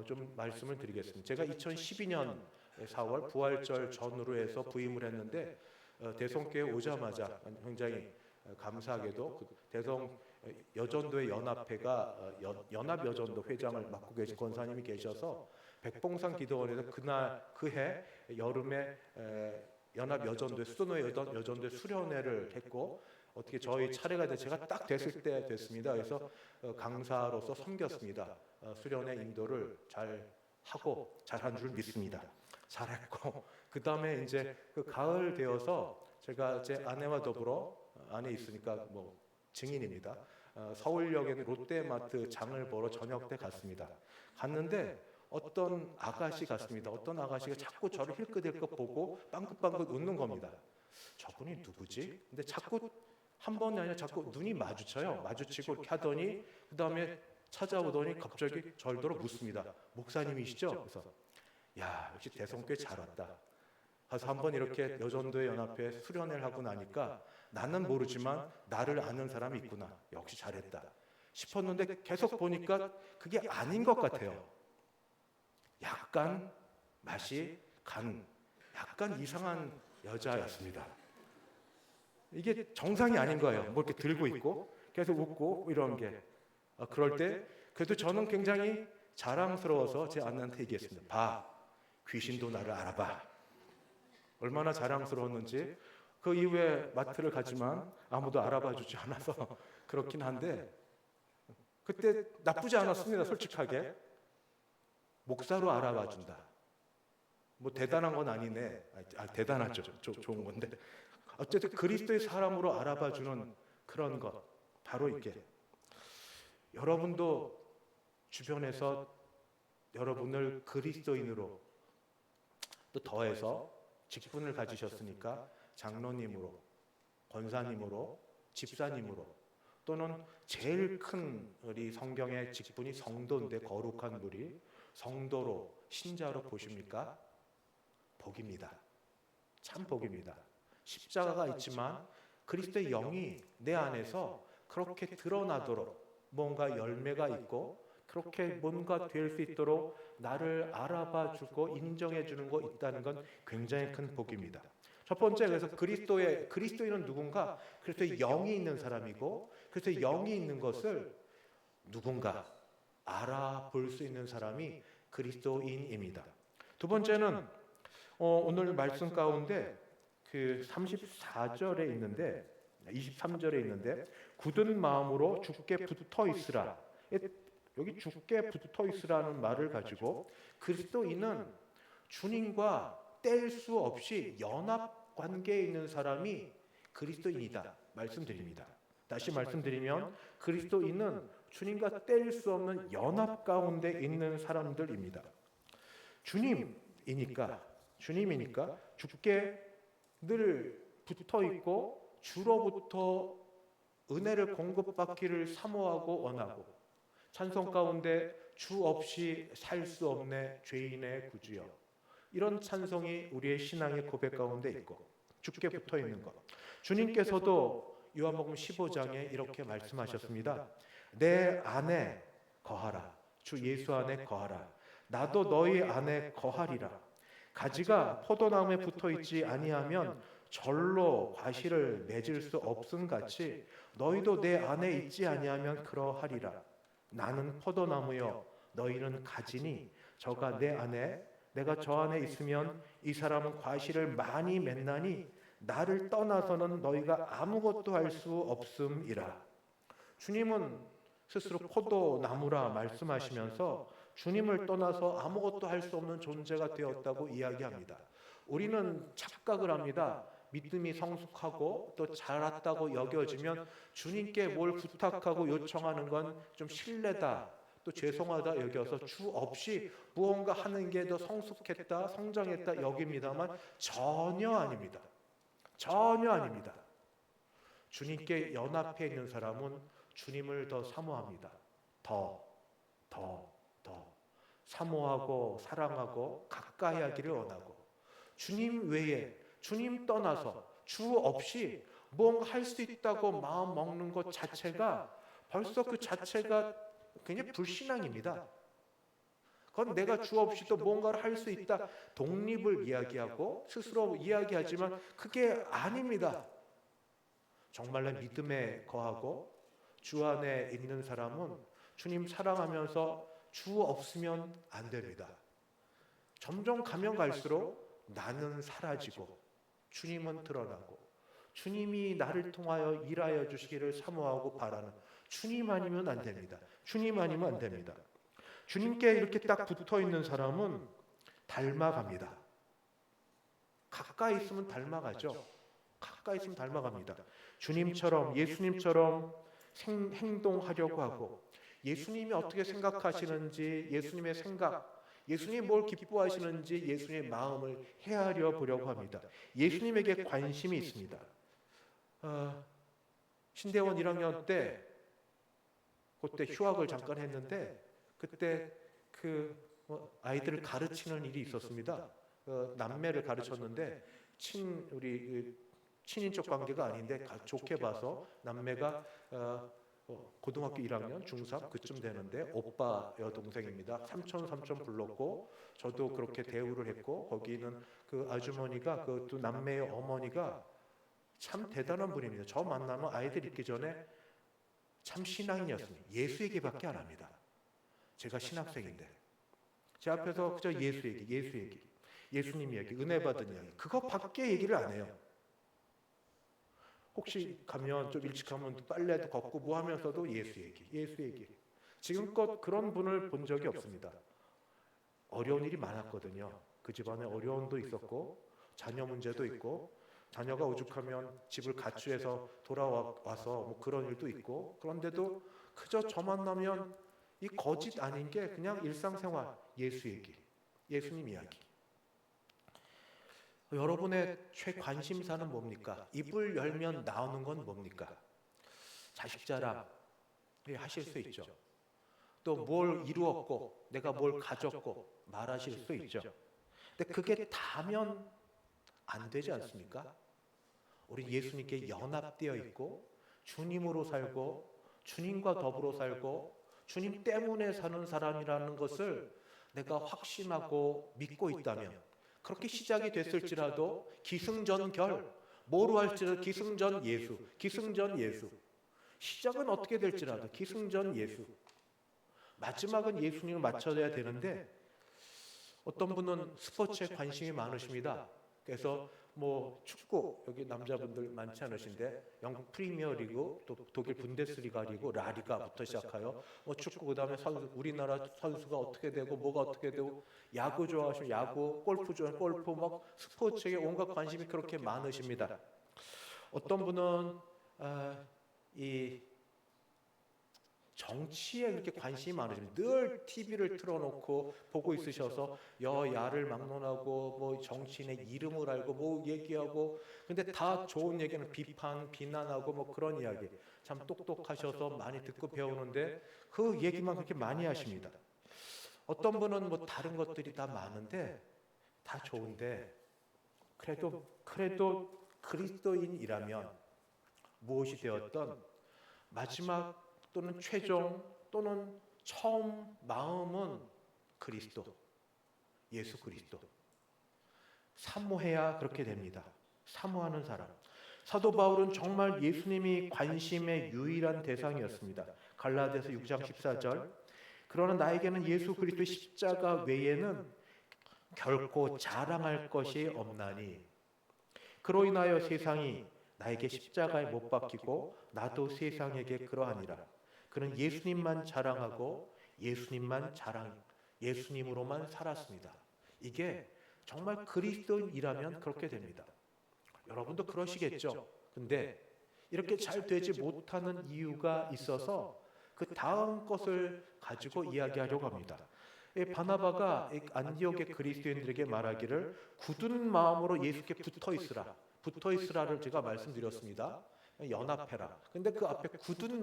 좀 말씀을 드리겠습니다. 제가 2012년 4월 부활절 전후로 해서 부임을 했는데 대성교회 오자마자 굉장히 감사하게도 그 대성 여전도의 연합회가 연합여전도 회장을 맡고 계신 권사님이 계셔서 백봉산 기도원에서 그날 그해 여름에 연합여전도회 수도노 여전도회 수련회를 했고 어떻게 저희 차례가 돼 제가 딱 됐을 때 됐습니다. 그래서 강사로서 섬겼습니다. 수련회 인도를 잘 하고 잘한 줄 믿습니다. 잘했고 그 다음에 이제 그 가을 되어서 제가 제 아내와 더불어 안에 있으니까 뭐 증인입니다. 서울역에 롯데마트 장을 보러 저녁 때 갔습니다. 갔는데 어떤 아가씨 같습니다. 어떤 아가씨가 자꾸 저를 힐끗힐끗 보고 빵긋빵긋 웃는 겁니다. 저분이 누구지? 근데 자꾸 한 번이 아니라 자꾸 눈이 마주쳐요. 마주치고 이렇게 하더니 그 다음에 찾아오더니 갑자기 절더러 묻습니다. 목사님이시죠? 그래서 야, 역시 대성교회 잘 왔다. 그래서 한번 이렇게 여전도회 연합회 수련회를 하고 나니까 나는 모르지만 나를 아는 사람이 있구나. 역시 잘했다 싶었는데 계속 보니까 그게 아닌 것 같아요. 약간 맛이 간 약간 이상한 여자였습니다. 이게 정상이 아닌 거예요. 뭐 이렇게 들고 있고 계속 웃고 이런 게. 그럴 때 그래도 저는 굉장히 자랑스러워서 제 아내한테 얘기했습니다. 봐, 귀신도 나를 알아봐. 얼마나 자랑스러웠는지. 그 이후에 마트를 가지만 아무도 알아봐 주지 않아서 그렇긴 한데 그때 나쁘지 않았습니다. 솔직하게. 목사로 알아봐 준다. 뭐 대단한 건 아니네. 대단하죠. 좋은 건데. 어쨌든 그리스도의 사람으로 알아봐 주는 그런 것. 바로 이게. 여러분도 주변에서 여러분을 그리스도인으로 또 더해서 직분을 가지셨으니까 장로님으로, 권사님으로, 집사님으로 또는 제일 큰 우리 성경의 직분이 성도인데 거룩한 분이 성도로 신자로 보십니까? 복입니다. 참 복입니다. 십자가가 있지만 그리스도의 영이 내 안에서 그렇게 드러나도록 뭔가 열매가 있고 그렇게 뭔가 될 수 있도록 나를 알아봐 주고 인정해 주는 거 있다는 건 굉장히 큰 복입니다. 첫 번째, 그래서 그리스도인은 누군가? 그리스도의 영이 있는 사람이고 그래서 영이 있는 것을 누군가 알아볼 수 있는 사람이 그리스도인입니다. 두 번째는 오늘 말씀 가운데 그 34절에 있는데 23절에 있는데 굳은 마음으로 주께 붙어 있으라. 여기 주께 붙어 있으라는 말을 가지고 그리스도인은 주님과 뗄 수 없이 연합 관계에 있는 사람이 그리스도인이다 말씀드립니다. 다시 말씀드리면 그리스도인은 주님과 뗄 수 없는 연합 가운데 있는 사람들입니다. 주님이니까 주께 늘 붙어 있고 주로부터 은혜를 공급받기를 사모하고 원하고 찬송 가운데 주 없이 살 수 없네 죄인의 구주여, 이런 찬송이 우리의 신앙의 고백 가운데 있고 주께 붙어 있는 것. 주님께서도 요한복음 15장에 이렇게 말씀하셨습니다. 내 안에 거하라. 주 예수 안에 거하라. 나도 너희 안에 거하리라. 가지가 포도나무에 붙어 있지 아니하면 절로 과실을 맺을 수 없음 같이 너희도 내 안에 있지 아니하면 그러하리라. 나는 포도나무요 너희는 가지니 저가 내 안에 내가 저 안에 있으면 이 사람은 과실을 많이 맺나니 나를 떠나서는 너희가 아무것도 할 수 없음이라. 주님은 스스로 포도나무라 말씀하시면서 주님을 떠나서 아무것도 할 수 없는 존재가 되었다고 이야기합니다. 우리는 착각을 합니다. 믿음이 성숙하고 또 자랐다고 여겨지면 주님께 뭘 부탁하고 요청하는 건 좀 실례다, 또 죄송하다 여겨서 주 없이 무언가 하는 게 더 성숙했다, 성장했다 여깁니다만 전혀 아닙니다. 전혀 아닙니다. 주님께 연합해 있는 사람은 주님을 더 사모합니다. 더 사모하고 사랑하고 가까이 하기를 원하고, 주님 외에 주님 떠나서 주 없이 뭔가 할 수 있다고 마음 먹는 것 자체가 벌써 그 자체가 굉장히 불신앙입니다. 그건 내가 주 없이도 뭔가를 할 수 있다, 독립을 이야기하고 스스로 이야기하지만 그게 아닙니다. 정말로 믿음에 거하고 주 안에 있는 사람은 주님 사랑하면서 주 없으면 안 됩니다. 점점 가면 갈수록 나는 사라지고 주님은 드러나고 주님이 나를 통하여 일하여 주시기를 사모하고 바라는, 주님 아니면 안 됩니다. 주님 아니면 안 됩니다. 주님께 이렇게 딱 붙어 있는 사람은 닮아갑니다. 가까이 있으면 닮아가죠. 가까이 있으면 닮아갑니다. 주님처럼, 예수님처럼 행동하려고 하고 예수님이 어떻게 생각하시는지 예수님의 생각, 예수님이 뭘 기뻐하시는지 예수님의 마음을 헤아려 보려고 합니다. 예수님에게 관심이 있습니다. 신대원 1학년 때 그때 휴학을 잠깐 했는데 그때 아이들을 가르치는 일이 있었습니다. 남매를 가르쳤는데 우리 친인척 관계가 아닌데 좋게 봐서 남매가 고등학교 1학년, 중3 그쯤 되는데 오빠 여동생입니다. 삼촌 불렀고 저도 그렇게 대우를 했고 거기는 그 아주머니가 그 두 남매의 어머니가 참 대단한 분입니다. 저 만나면 아이들 있기 전에 참 신앙인이었습니다. 예수 얘기밖에 안 합니다. 제가 신학생인데 제 앞에서 그저 예수 얘기, 예수님 이야기, 은혜 받은 이야기 그거밖에 얘기를 안 해요. 혹시 가면 좀 일찍 가면 빨래도 걷고 뭐 하면서도 예수 얘기. 지금껏 그런 분을 본 적이 없습니다. 어려운 일이 많았거든요. 그 집안에 어려움도 있었고 자녀 문제도 있고 자녀가 오죽하면 집을 가출해서 돌아와서 뭐 그런 일도 있고 그런데도 그저 저 만나면 이 거짓 아닌 게 그냥 일상생활 예수 얘기, 예수님 이야기. 여러분의 최관심사는 뭡니까? 입을 열면 나오는 건 뭡니까? 자식 자랑 하실 수 있죠. 또 뭘 이루었고 내가 뭘 가졌고 말하실 수 있죠. 근데 그게 다면 안 되지 않습니까? 우리 예수님께 연합되어 있고 주님으로 살고 주님과 더불어 살고 주님 때문에 사는 사람이라는 것을 내가 확신하고 믿고 있다면 그렇게 시작이 됐을지라도 기승전결 뭐로 할지라도 기승전 예수 시작은 어떻게 될지라도 기승전 예수 마지막은 예수님을 맞춰야 되는데 어떤 분은 스포츠에 관심이 많으십니다. 그래서 뭐 축구 여기 남자분들 많지 않으신데 영국 프리미어 리그 또 독일 분데스리가 리그 라리가부터 시작하여 뭐 축구 그다음에 우리나라 선수가 어떻게 되고 뭐가 어떻게 되고 야구 좋아하시면 야구, 골프 좋아하시면 골프 막 스포츠에 온갖 관심이 그렇게 많으십니다. 어떤 분은 이 정치에 그렇게 관심이 많으시면 늘 TV를 틀어놓고 보고 있으셔서 여야를 막론하고 뭐 정치인의 이름을 알고 뭐 얘기하고 근데 다 좋은 얘기는 비난하고 뭐 그런 이야기 참 똑똑하셔서 많이 듣고 배우는데 그 얘기만 그렇게 많이 하십니다. 어떤 분은 뭐 다른 것들이 다 많은데 다 좋은데 그래도 그리스도인이라면 무엇이 되었던 마지막 또는 최종 또는 처음 마음은 그리스도, 예수 그리스도. 사모해야 그렇게 됩니다. 사모하는 사람. 사도 바울은 정말 예수님이 관심의 유일한 대상이었습니다. 갈라디아서 6장 14절. 그러나 나에게는 예수 그리스도의 십자가 외에는 결코 자랑할 것이 없나니 그로 인하여 세상이 나에게 십자가에 못 박히고 나도 세상에게 그러하니라. 그는 예수님만 자랑하고 예수님으로만 살았습니다. 이게 정말 그리스도인이라면 그렇게 됩니다. 여러분도 그러시겠죠. 근데 이렇게 잘 되지 못하는 이유가 있어서 그 다음 것을 가지고 이야기하려고 합니다. 바나바가 안디옥의 그리스도인들에게 말하기를 굳은 마음으로 예수께 붙어 있으라를 제가 말씀드렸습니다. 연합해라. 근데 그 앞에 굳은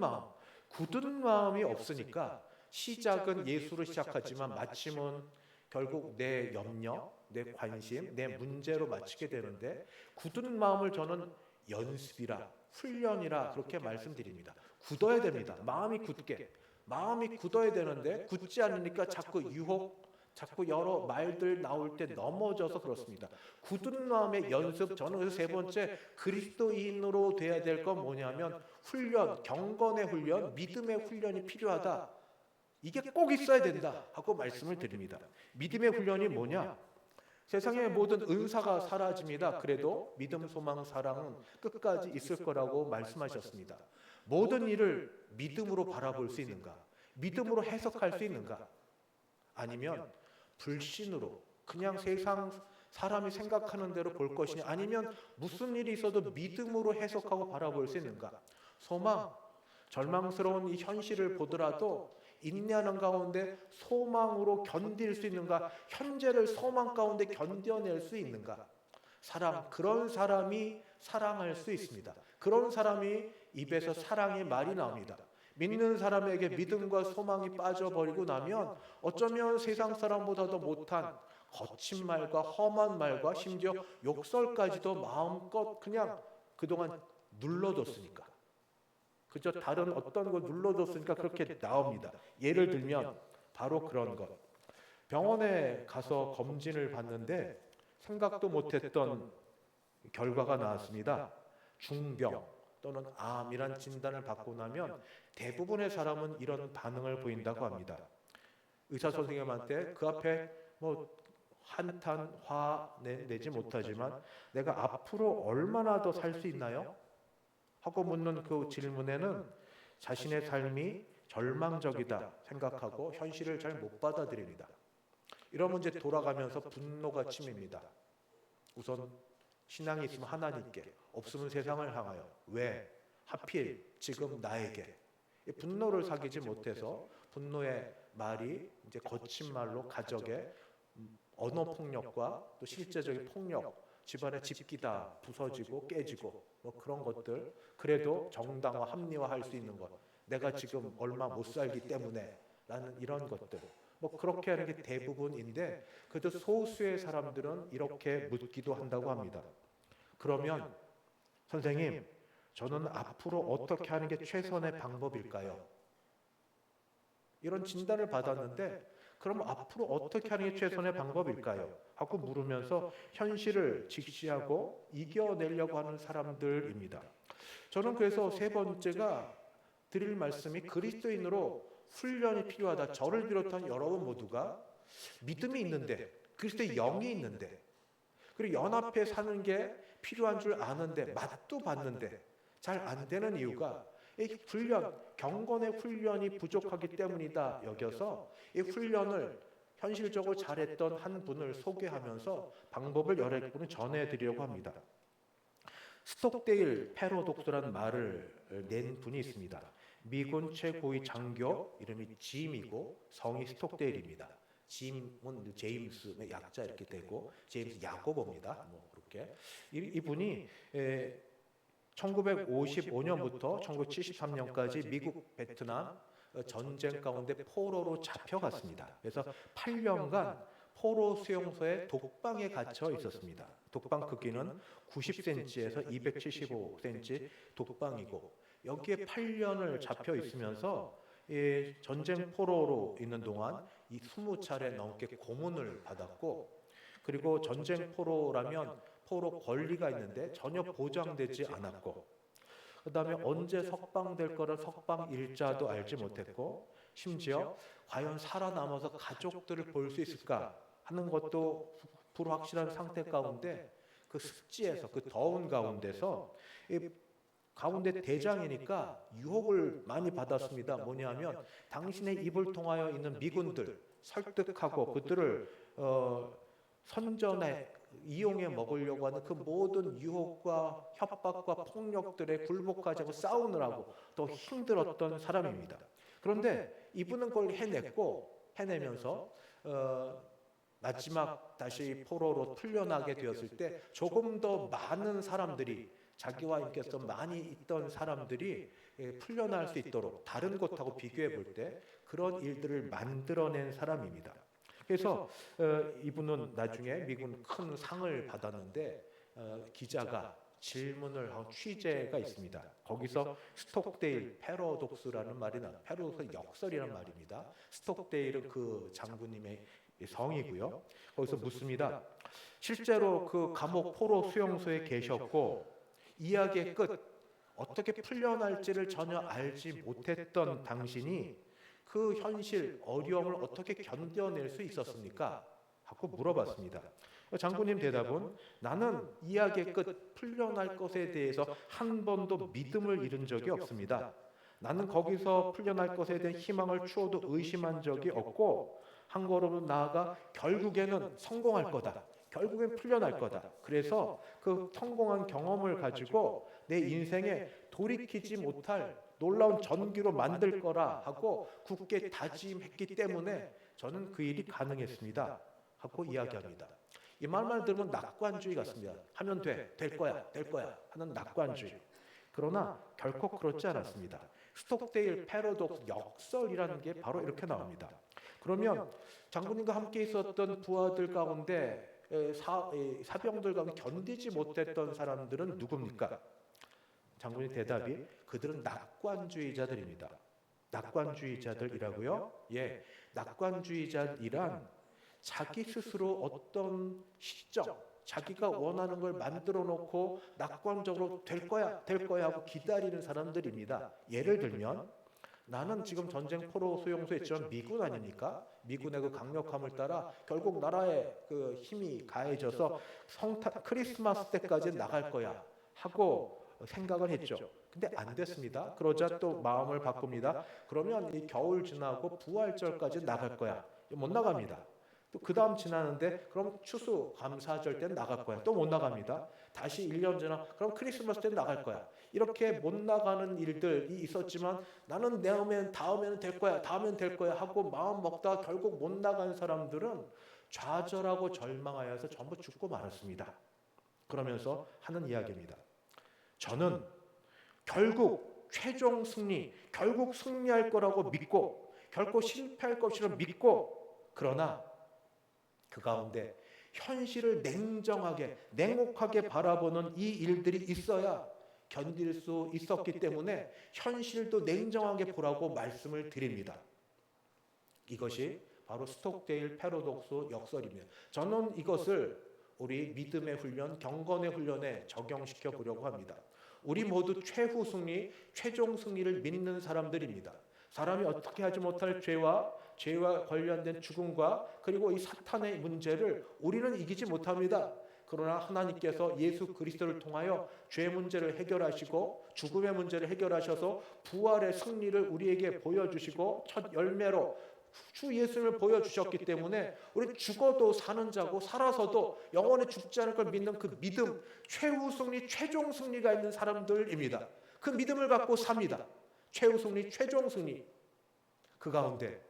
마음이 없으니까 시작은 예수로 시작하지만 마침은 결국 내 염려, 내 관심, 내 문제로 마치게 되는데 굳은 마음을 저는 연습이라 훈련이라 그렇게 말씀드립니다. 굳어야 됩니다. 마음이 굳어야 되는데 굳지 않으니까 자꾸 자꾸 여러 말들 나올 때 넘어져서 그렇습니다. 굳은 마음의 연습. 저는 그래서 세 번째 그리스도인으로 돼야 될 건 뭐냐면 훈련, 경건의 훈련, 믿음의 훈련이 필요하다. 이게 꼭 있어야 된다 하고 말씀을 드립니다. 믿음의 훈련이 뭐냐? 세상의 모든 은사가 사라집니다. 그래도 믿음, 소망, 사랑은 끝까지 있을 거라고 말씀하셨습니다. 모든 일을 믿음으로 바라볼 수 있는가? 믿음으로 해석할 수 있는가? 아니면 불신으로 그냥 세상 사람이 생각하는 대로 볼 것이냐? 아니면 무슨 일이 있어도 믿음으로 해석하고 바라볼 수 있는가? 소망, 절망스러운 이 현실을 보더라도 인내하는 가운데 소망으로 견딜 수 있는가? 현재를 소망 가운데 견뎌낼 수 있는가? 그런 사람이 사랑할 수 있습니다. 그런 사람이 입에서 사랑의 말이 나옵니다. 믿는 사람에게 믿음과 소망이 빠져버리고 나면 어쩌면 세상 사람보다도 못한 거친 말과 험한 말과 심지어 욕설까지도 마음껏 그냥 그동안 눌러뒀으니까, 그저 다른 어떤 거 눌러뒀으니까 그렇게 나옵니다. 예를 들면 바로 그런 것. 병원에 가서 검진을 받는데 생각도 못했던 결과가 나왔습니다. 중병 또는 암이란 진단을 받고 나면 대부분의 사람은 이런 반응을 보인다고 합니다. 의사 선생님한테 그 앞에 뭐 한탄 화내지 못하지만 내가 앞으로 얼마나 더 살 수 있나요? 하고 묻는 그 질문에는 자신의 삶이 절망적이다 생각하고 현실을 잘 못 받아들입니다. 이러면 이제 돌아가면서 분노가 치밉니다. 우선 신앙이 있으면 하나님께, 없으면 세상을 향하여 왜 하필 지금 나에게, 분노를 사귀지 못해서 분노의 말이 이제 거친 말로 가족의 언어 폭력과 또 실제적인 폭력, 집안의 집기다 부서지고 깨지고 뭐 그런 것들, 그래도 정당화 합리화할 수 있는 것, 내가 지금 얼마 못 살기 때문에 라는 이런 것들, 뭐 그렇게 하는 게 대부분인데 그래도 소수의 사람들은 이렇게 묻기도 한다고 합니다. 그러면 선생님, 저는 앞으로 어떻게 하는 게 최선의 방법일까요? 이런 진단을 받았는데 그럼 앞으로 어떻게 하는 게 최선의 방법일까요? 하고 물으면서 현실을 직시하고 이겨내려고 하는 사람들입니다. 저는 그래서 세 번째가 드릴 말씀이 그리스도인으로 훈련이 필요하다. 저를 비롯한 여러분 모두가 믿음이 있는데, 그리스도의 영이 있는데, 그리고 연합해 사는 게 필요한 줄 아는데, 맛도 봤는데 잘 안 되는 이유가 이 훈련, 경건의 훈련이 부족하기 때문이다 여겨서 이 훈련을 현실적으로 잘했던 한 분을 소개하면서 방법을 여러분이 전해드리려고 합니다. 스톡데일 패러독스라는 말을 낸 분이 있습니다. 미군 최고위 장교, 이름이 짐이고 성이 스톡데일입니다. 짐은 제임스의 약자 이렇게 되고 제임스 야고보입니다. 뭐 그렇게 이분이 1955년부터 1973년까지 미국 베트남 전쟁 가운데 포로로 잡혀갔습니다. 그래서 8년간 포로 수용소에 독방에 갇혀 있었습니다. 독방 크기는 90cm에서 275cm 독방이고, 여기에 8년을 잡혀 있으면서 전쟁 포로로 있는 동안 이 20차례 넘게 고문을 받았고, 그리고 전쟁 포로라면 포로 권리가 있는데 전혀 보장되지 않았고, 그 다음에 언제 석방될 거를 석방 일자도 알지 못했고, 심지어 과연 살아남아서 가족들을 볼 수 있을까 하는 것도 불확실한 상태 가운데 그 습지에서, 그 더운 가운데서 이 가운데 대장이니까 유혹을 많이 받았습니다. 뭐냐면 당신의 입을 통하여 있는 미군들 설득하고 그들을 선전해 이용해 먹으려고 하는 그 모든 유혹과 협박과 폭력들에 굴복하지 않고 싸우느라고 더 힘들었던 사람입니다. 그런데 이분은 그걸 해내면서 마지막 다시 포로로 풀려나게 되었을 때 조금 더 많은 사람들이, 자기와 인격성 많이 있던 사람들이 풀려날 수 있도록 다른 곳하고 비교해 볼 때 그런 일들을 만들어낸 사람입니다. 그래서 이분은 나중에 미군 큰 상을 받았는데 기자가 질문을 한 취재가 있습니다. 거기서 스톡데일 패러독스라는 말이 나와요. 패러독스 역설이라는 말입니다. 스톡데일은 그 장군님의 성이고요. 거기서 묻습니다. 실제로 그 감옥 포로 수용소에 계셨고 이야기의 끝, 어떻게 풀려날지를 전혀 알지 못했던 당신이 그 현실, 어려움을 어떻게 견뎌낼 수 있었습니까? 하고 물어봤습니다. 장군님 대답은, 나는 이야기의 끝, 풀려날 것에 대해서 한 번도 믿음을 잃은 적이 없습니다. 나는 거기서 풀려날 것에 대한 희망을 추워도 의심한 적이 없고 한 걸음 나아가 결국에는 성공할 거다. 결국엔 풀려날 거다. 그래서 그 성공한 경험을 가지고 내 인생에 돌이키지 못할 놀라운 전기로 만들 거라 하고 굳게 다짐했기 때문에 저는 그 일이 가능했습니다 하고 이야기합니다. 이 말만 들으면 낙관주의 같습니다. 하면 될 거야 하는 낙관주의. 그러나 결코 그렇지 않았습니다. 스톡데일 패러독스 역설이라는 게 바로 이렇게 나옵니다. 그러면 장군님과 함께 있었던 부하들 가운데 사병들 가운데 견디지 못했던 사람들은 누굽니까? 장군의 대답이 그들은 낙관주의자들입니다. 낙관주의자들이라고요? 예, 낙관주의자이란 자기 스스로 어떤 시점, 자기가 원하는 걸 만들어 놓고 낙관적으로 될 거야 하고 기다리는 사람들입니다. 예를 들면 나는 지금 전쟁 포로 수용소에 있지만 미군 아닙니까? 미군의 그 강력함을 따라 결국 나라의 그 힘이 가해져서 크리스마스 때까지 나갈 거야 하고 생각을 했죠. 근데 안 됐습니다. 그러자 또 마음을 바꿉니다. 그러면 이 겨울 지나고 부활절까지 나갈 거야. 못 나갑니다. 또 그 다음 지나는데 그럼 추수 감사절 때는 나갈 거야. 또 못 나갑니다. 다시 1년 지나 그럼 크리스마스 때는 나갈 거야. 이렇게 못 나가는 일들이 있었지만 나는 다음에는 될 거야 하고 마음 먹다가 결국 못 나간 사람들은 좌절하고 절망하여서 전부 죽고 말았습니다. 그러면서 하는 이야기입니다. 저는 결국 최종 승리, 결국 승리할 거라고 믿고 결코 실패할 것이라 믿고 그러나 그 가운데 현실을 냉혹하게 바라보는 이 일들이 있어야 견딜 수 있었기 때문에 현실도 냉정하게 보라고 말씀을 드립니다. 이것이 바로 스톡데일 패러독스 역설입니다. 저는 이것을 우리 믿음의 훈련, 경건의 훈련에 적용시켜 보려고 합니다. 우리 모두 최후 승리, 최종 승리를 믿는 사람들입니다. 사람이 어떻게 하지 못할 죄와 관련된 죽음과 그리고 이 사탄의 문제를 우리는 이기지 못합니다. 그러나 하나님께서 예수 그리스도를 통하여 죄 문제를 해결하시고 죽음의 문제를 해결하셔서 부활의 승리를 우리에게 보여주시고 첫 열매로 주 예수님을 보여주셨기 때문에 우리 죽어도 사는 자고 살아서도 영원히 죽지 않을 걸 믿는 그 믿음, 최후 승리, 최종 승리가 있는 사람들입니다. 그 믿음을 갖고 삽니다. 최후 승리, 최종 승리. 그 가운데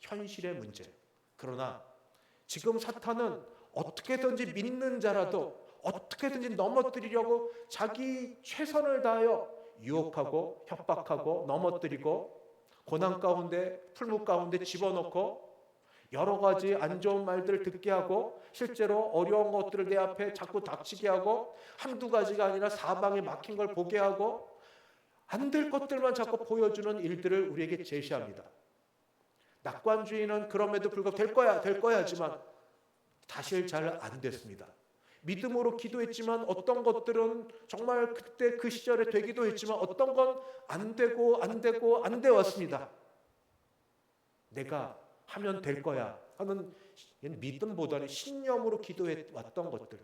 현실의 문제. 그러나 지금 사탄은 어떻게든지 믿는 자라도 어떻게든지 넘어뜨리려고 자기 최선을 다하여 유혹하고 협박하고 넘어뜨리고 고난 가운데 풀무 가운데 집어넣고 여러 가지 안 좋은 말들을 듣게 하고 실제로 어려운 것들을 내 앞에 자꾸 닥치게 하고 한두 가지가 아니라 사방에 막힌 걸 보게 하고 안 될 것들만 자꾸 보여주는 일들을 우리에게 제시합니다. 낙관주의는 그럼에도 불구하고 될 거야 하지만 사실 잘 안 됐습니다. 믿음으로 기도했지만 어떤 것들은 정말 그때 그 시절에 되기도 했지만 어떤 건 안 돼 왔습니다. 내가 하면 될 거야 하는 믿음보다는 신념으로 기도해 왔던 것들.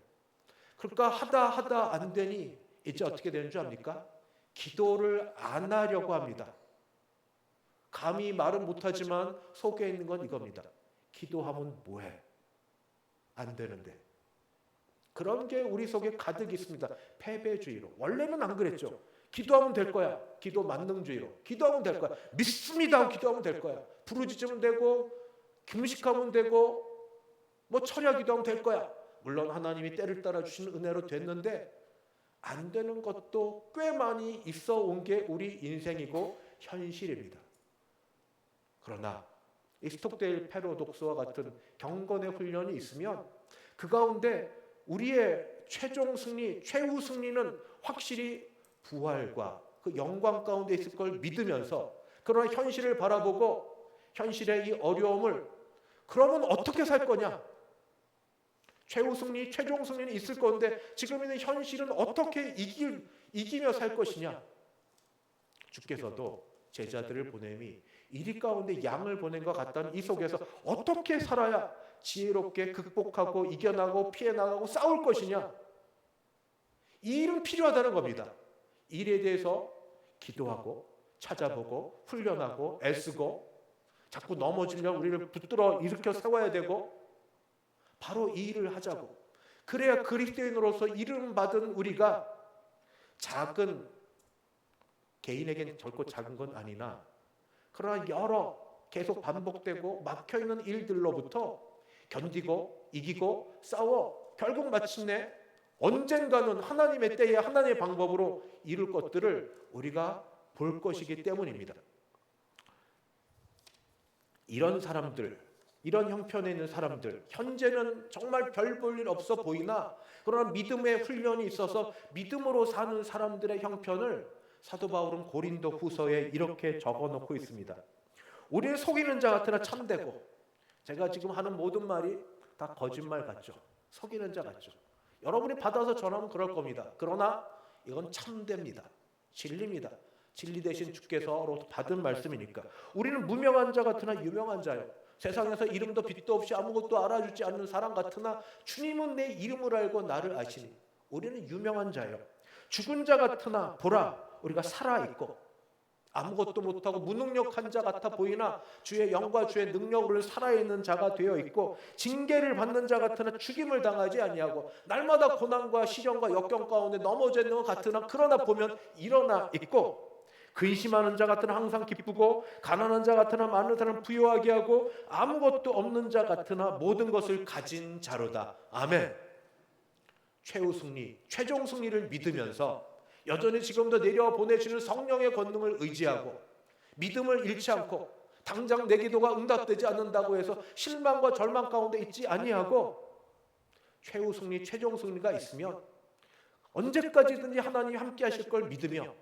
그러니까 하다 안 되니 이제 어떻게 되는 줄 압니까? 기도를 안 하려고 합니다. 감히 말은 못하지만 속에 있는 건 이겁니다. 기도하면 뭐해? 안 되는데. 그런 게 우리 속에 가득 있습니다. 패배주의로. 원래는 안 그랬죠. 기도하면 될 거야. 기도 만능주의로. 기도하면 될 거야. 믿습니다. 기도하면 될 거야. 부르짖으면 되고 금식하면 되고 뭐 철야 기도하면 될 거야. 물론 하나님이 때를 따라 주시는 은혜로 됐는데 안 되는 것도 꽤 많이 있어 온 게 우리 인생이고 현실입니다. 그러나 이 스톡데일 패러독스와 같은 경건의 훈련이 있으면 그 가운데 우리의 최종 승리, 최후 승리는 확실히 부활과 그 영광 가운데 있을 걸 믿으면서 그러나 현실을 바라보고 현실의 이 어려움을 그러면 어떻게 살 거냐? 최후 승리, 최종 승리는 있을 건데 지금 있는 현실은 어떻게 이기며 살 것이냐? 주께서도 제자들을 보냄이 이리 가운데 양을 보낸 것 같다는 이 속에서 어떻게 살아야 지혜롭게 극복하고 이겨나가고 피해나가고 싸울 것이냐? 이 일은 필요하다는 겁니다. 일에 대해서 기도하고 찾아보고 훈련하고 애쓰고 자꾸 넘어지면 우리를 붙들어 일으켜 세워야 되고 바로 이 일을 하자고. 그래야 그리스도인으로서 이름 받은 우리가 작은 개인에겐 결코 작은 건 아니나 그러나 여러 계속 반복되고 막혀있는 일들로부터 견디고 이기고 싸워 결국 마침내 언젠가는 하나님의 때에 하나님의 방법으로 이룰 것들을 우리가 볼 것이기 때문입니다. 이런 사람들, 이런 형편에 있는 사람들, 현재는 정말 별 볼 일 없어 보이나 그러나 믿음의 훈련이 있어서 믿음으로 사는 사람들의 형편을 사도 바울은 고린도 후서에 이렇게 적어놓고 있습니다. 우리는 속이는 자 같으나 참되고, 제가 지금 하는 모든 말이 다 거짓말 같죠. 속이는 자 같죠. 여러분이 받아서 전하면 그럴 겁니다. 그러나 이건 참됩니다. 진리입니다. 진리 대신 주께서로부터 받은 말씀이니까. 우리는 무명한 자 같으나 유명한 자요. 세상에서 이름도 빛도 없이 아무것도 알아주지 않는 사람 같으나 주님은 내 이름을 알고 나를 아시니 우리는 유명한 자요. 죽은 자 같으나 보라, 우리가 살아있고 아무것도 못하고 무능력한 자 같아 보이나 주의 영과 주의 능력으로 살아있는 자가 되어 있고, 징계를 받는 자 같으나 죽임을 당하지 아니하고 날마다 고난과 시련과 역경 가운데 넘어져 있는 것 같으나 그러나 보면 일어나 있고, 근심하는 자 같으나 항상 기쁘고 가난한 자 같으나 많은 사람 부유하게 하고 아무것도 없는 자 같으나 모든 것을 가진 자로다. 아멘. 최후 승리, 최종 승리를 믿으면서 여전히 지금도 내려 보내주는 성령의 권능을 의지하고 믿음을 잃지 않고 당장 내 기도가 응답되지 않는다고 해서 실망과 절망 가운데 있지 아니하고 최후 승리, 최종 승리가 있으면 언제까지든지 하나님이 함께 하실 걸 믿으며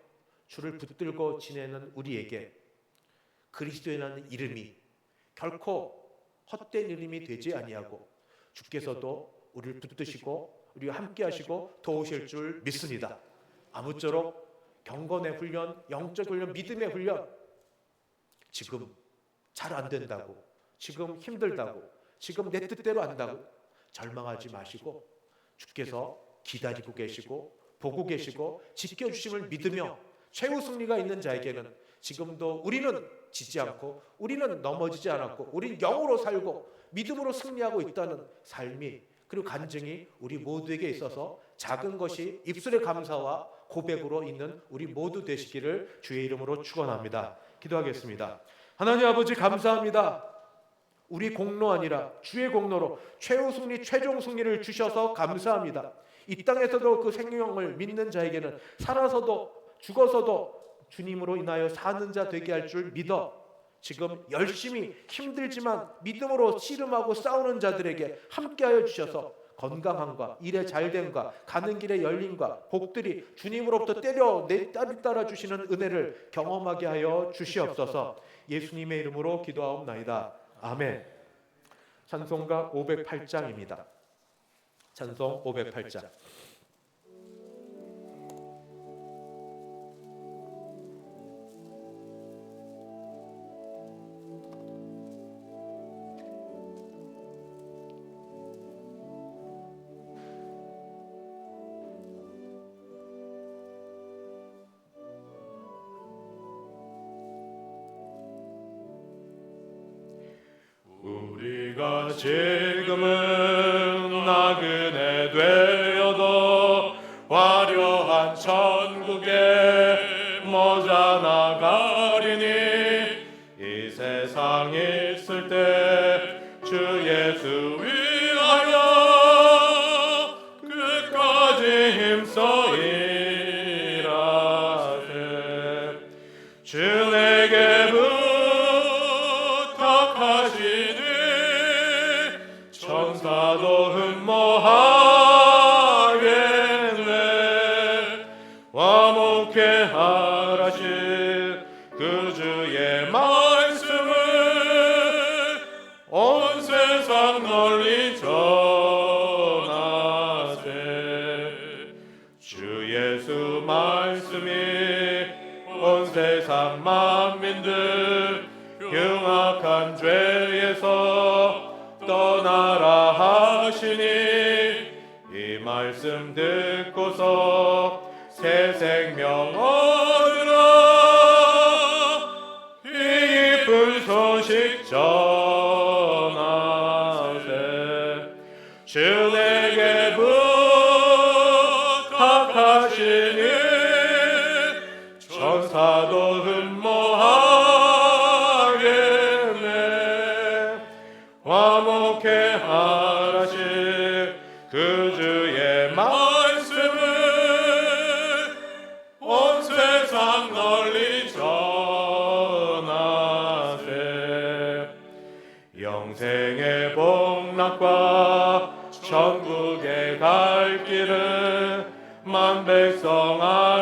주를 붙들고 지내는 우리에게 그리스도라는 이름이 결코 헛된 이름이 되지 아니하고 주께서도 우리를 붙드시고 우리와 함께 하시고 도우실 줄 믿습니다. 아무쪼록 경건의 훈련, 영적 훈련, 믿음의 훈련, 지금 잘 안 된다고, 지금 힘들다고, 지금 내 뜻대로 한다고 절망하지 마시고 주께서 기다리고 계시고 보고 계시고 지켜주심을 믿으며 최후 승리가 있는 자에게는 지금도 우리는 지지 않고 우리는 넘어지지 않았고 우리는 영으로 살고 믿음으로 승리하고 있다는 삶이, 그리고 간증이 우리 모두에게 있어서 작은 것이 입술의 감사와 고백으로 있는 우리 모두 되시기를 주의 이름으로 축원합니다. 기도하겠습니다. 하나님 아버지 감사합니다. 우리 공로 아니라 주의 공로로 최후 승리, 최종 승리를 주셔서 감사합니다. 이 땅에서도 그 생명을 믿는 자에게는 살아서도 죽어서도 주님으로 인하여 사는 자 되게 할 줄 믿어 지금 열심히 힘들지만 믿음으로 씨름하고 싸우는 자들에게 함께하여 주셔서 건강함과 일의 잘됨과 가는 길의 열림과 복들이 주님으로부터 때려 따라 주시는 은혜를 경험하게 하여 주시옵소서. 예수님의 이름으로 기도하옵나이다. 아멘. 찬송가 508장입니다. 찬송 508장. 우리가 지금은 나그네 되어도 화려한 천국에 모자나가리니 이 세상 있을 때 주 예수 위하여 끝까지 힘써 일하세. 주 내게 부탁하시니 천사도 흠모하겠네. 화목해 하라신 그 주의 말씀을 온 세상 널리 전하세. 주 예수 말씀이 온 세상 만민들 흉악한 죄에서 떠나라 하시니 이 말씀 듣고서 새 생명 얻으라. 이 기쁜 소식 전하세. 주 내게 부탁하시니 천사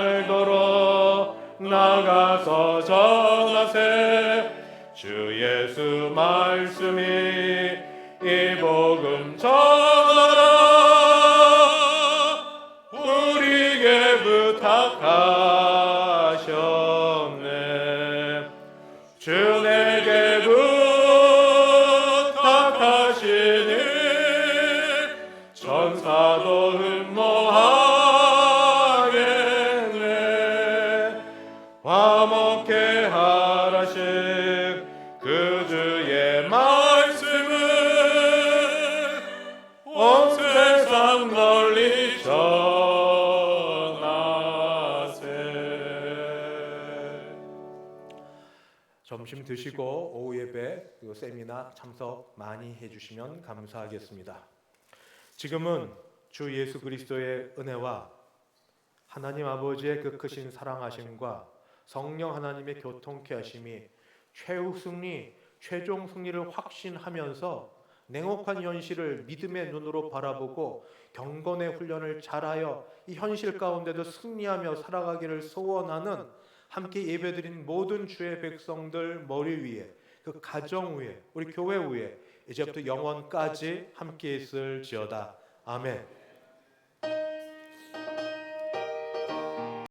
말 걸어 나가서 전하세. 주 예수 말씀이 이 복음 전하라 우리에게 부탁하셨네. 주 내게 부탁하시니 전사도 흠모하겠네. 화목해 하라신 그 주의 말씀을 온 세상 널리 전하세. 점심 드시고 오후 예배 그리고 세미나 참석 많이 해주시면 감사하겠습니다. 지금은 주 예수 그리스도의 은혜와 하나님 아버지의 그 크신 사랑하심과 성령 하나님의 교통케 하심이 최후 승리, 최종 승리를 확신하면서 냉혹한 현실을 믿음의 눈으로 바라보고 경건의 훈련을 잘하여 이 현실 가운데도 승리하며 살아가기를 소원하는 함께 예배드린 모든 주의 백성들 머리 위에 그 가정 위에 우리 교회 위에 이제부터 영원까지 함께 있을지어다. 아멘.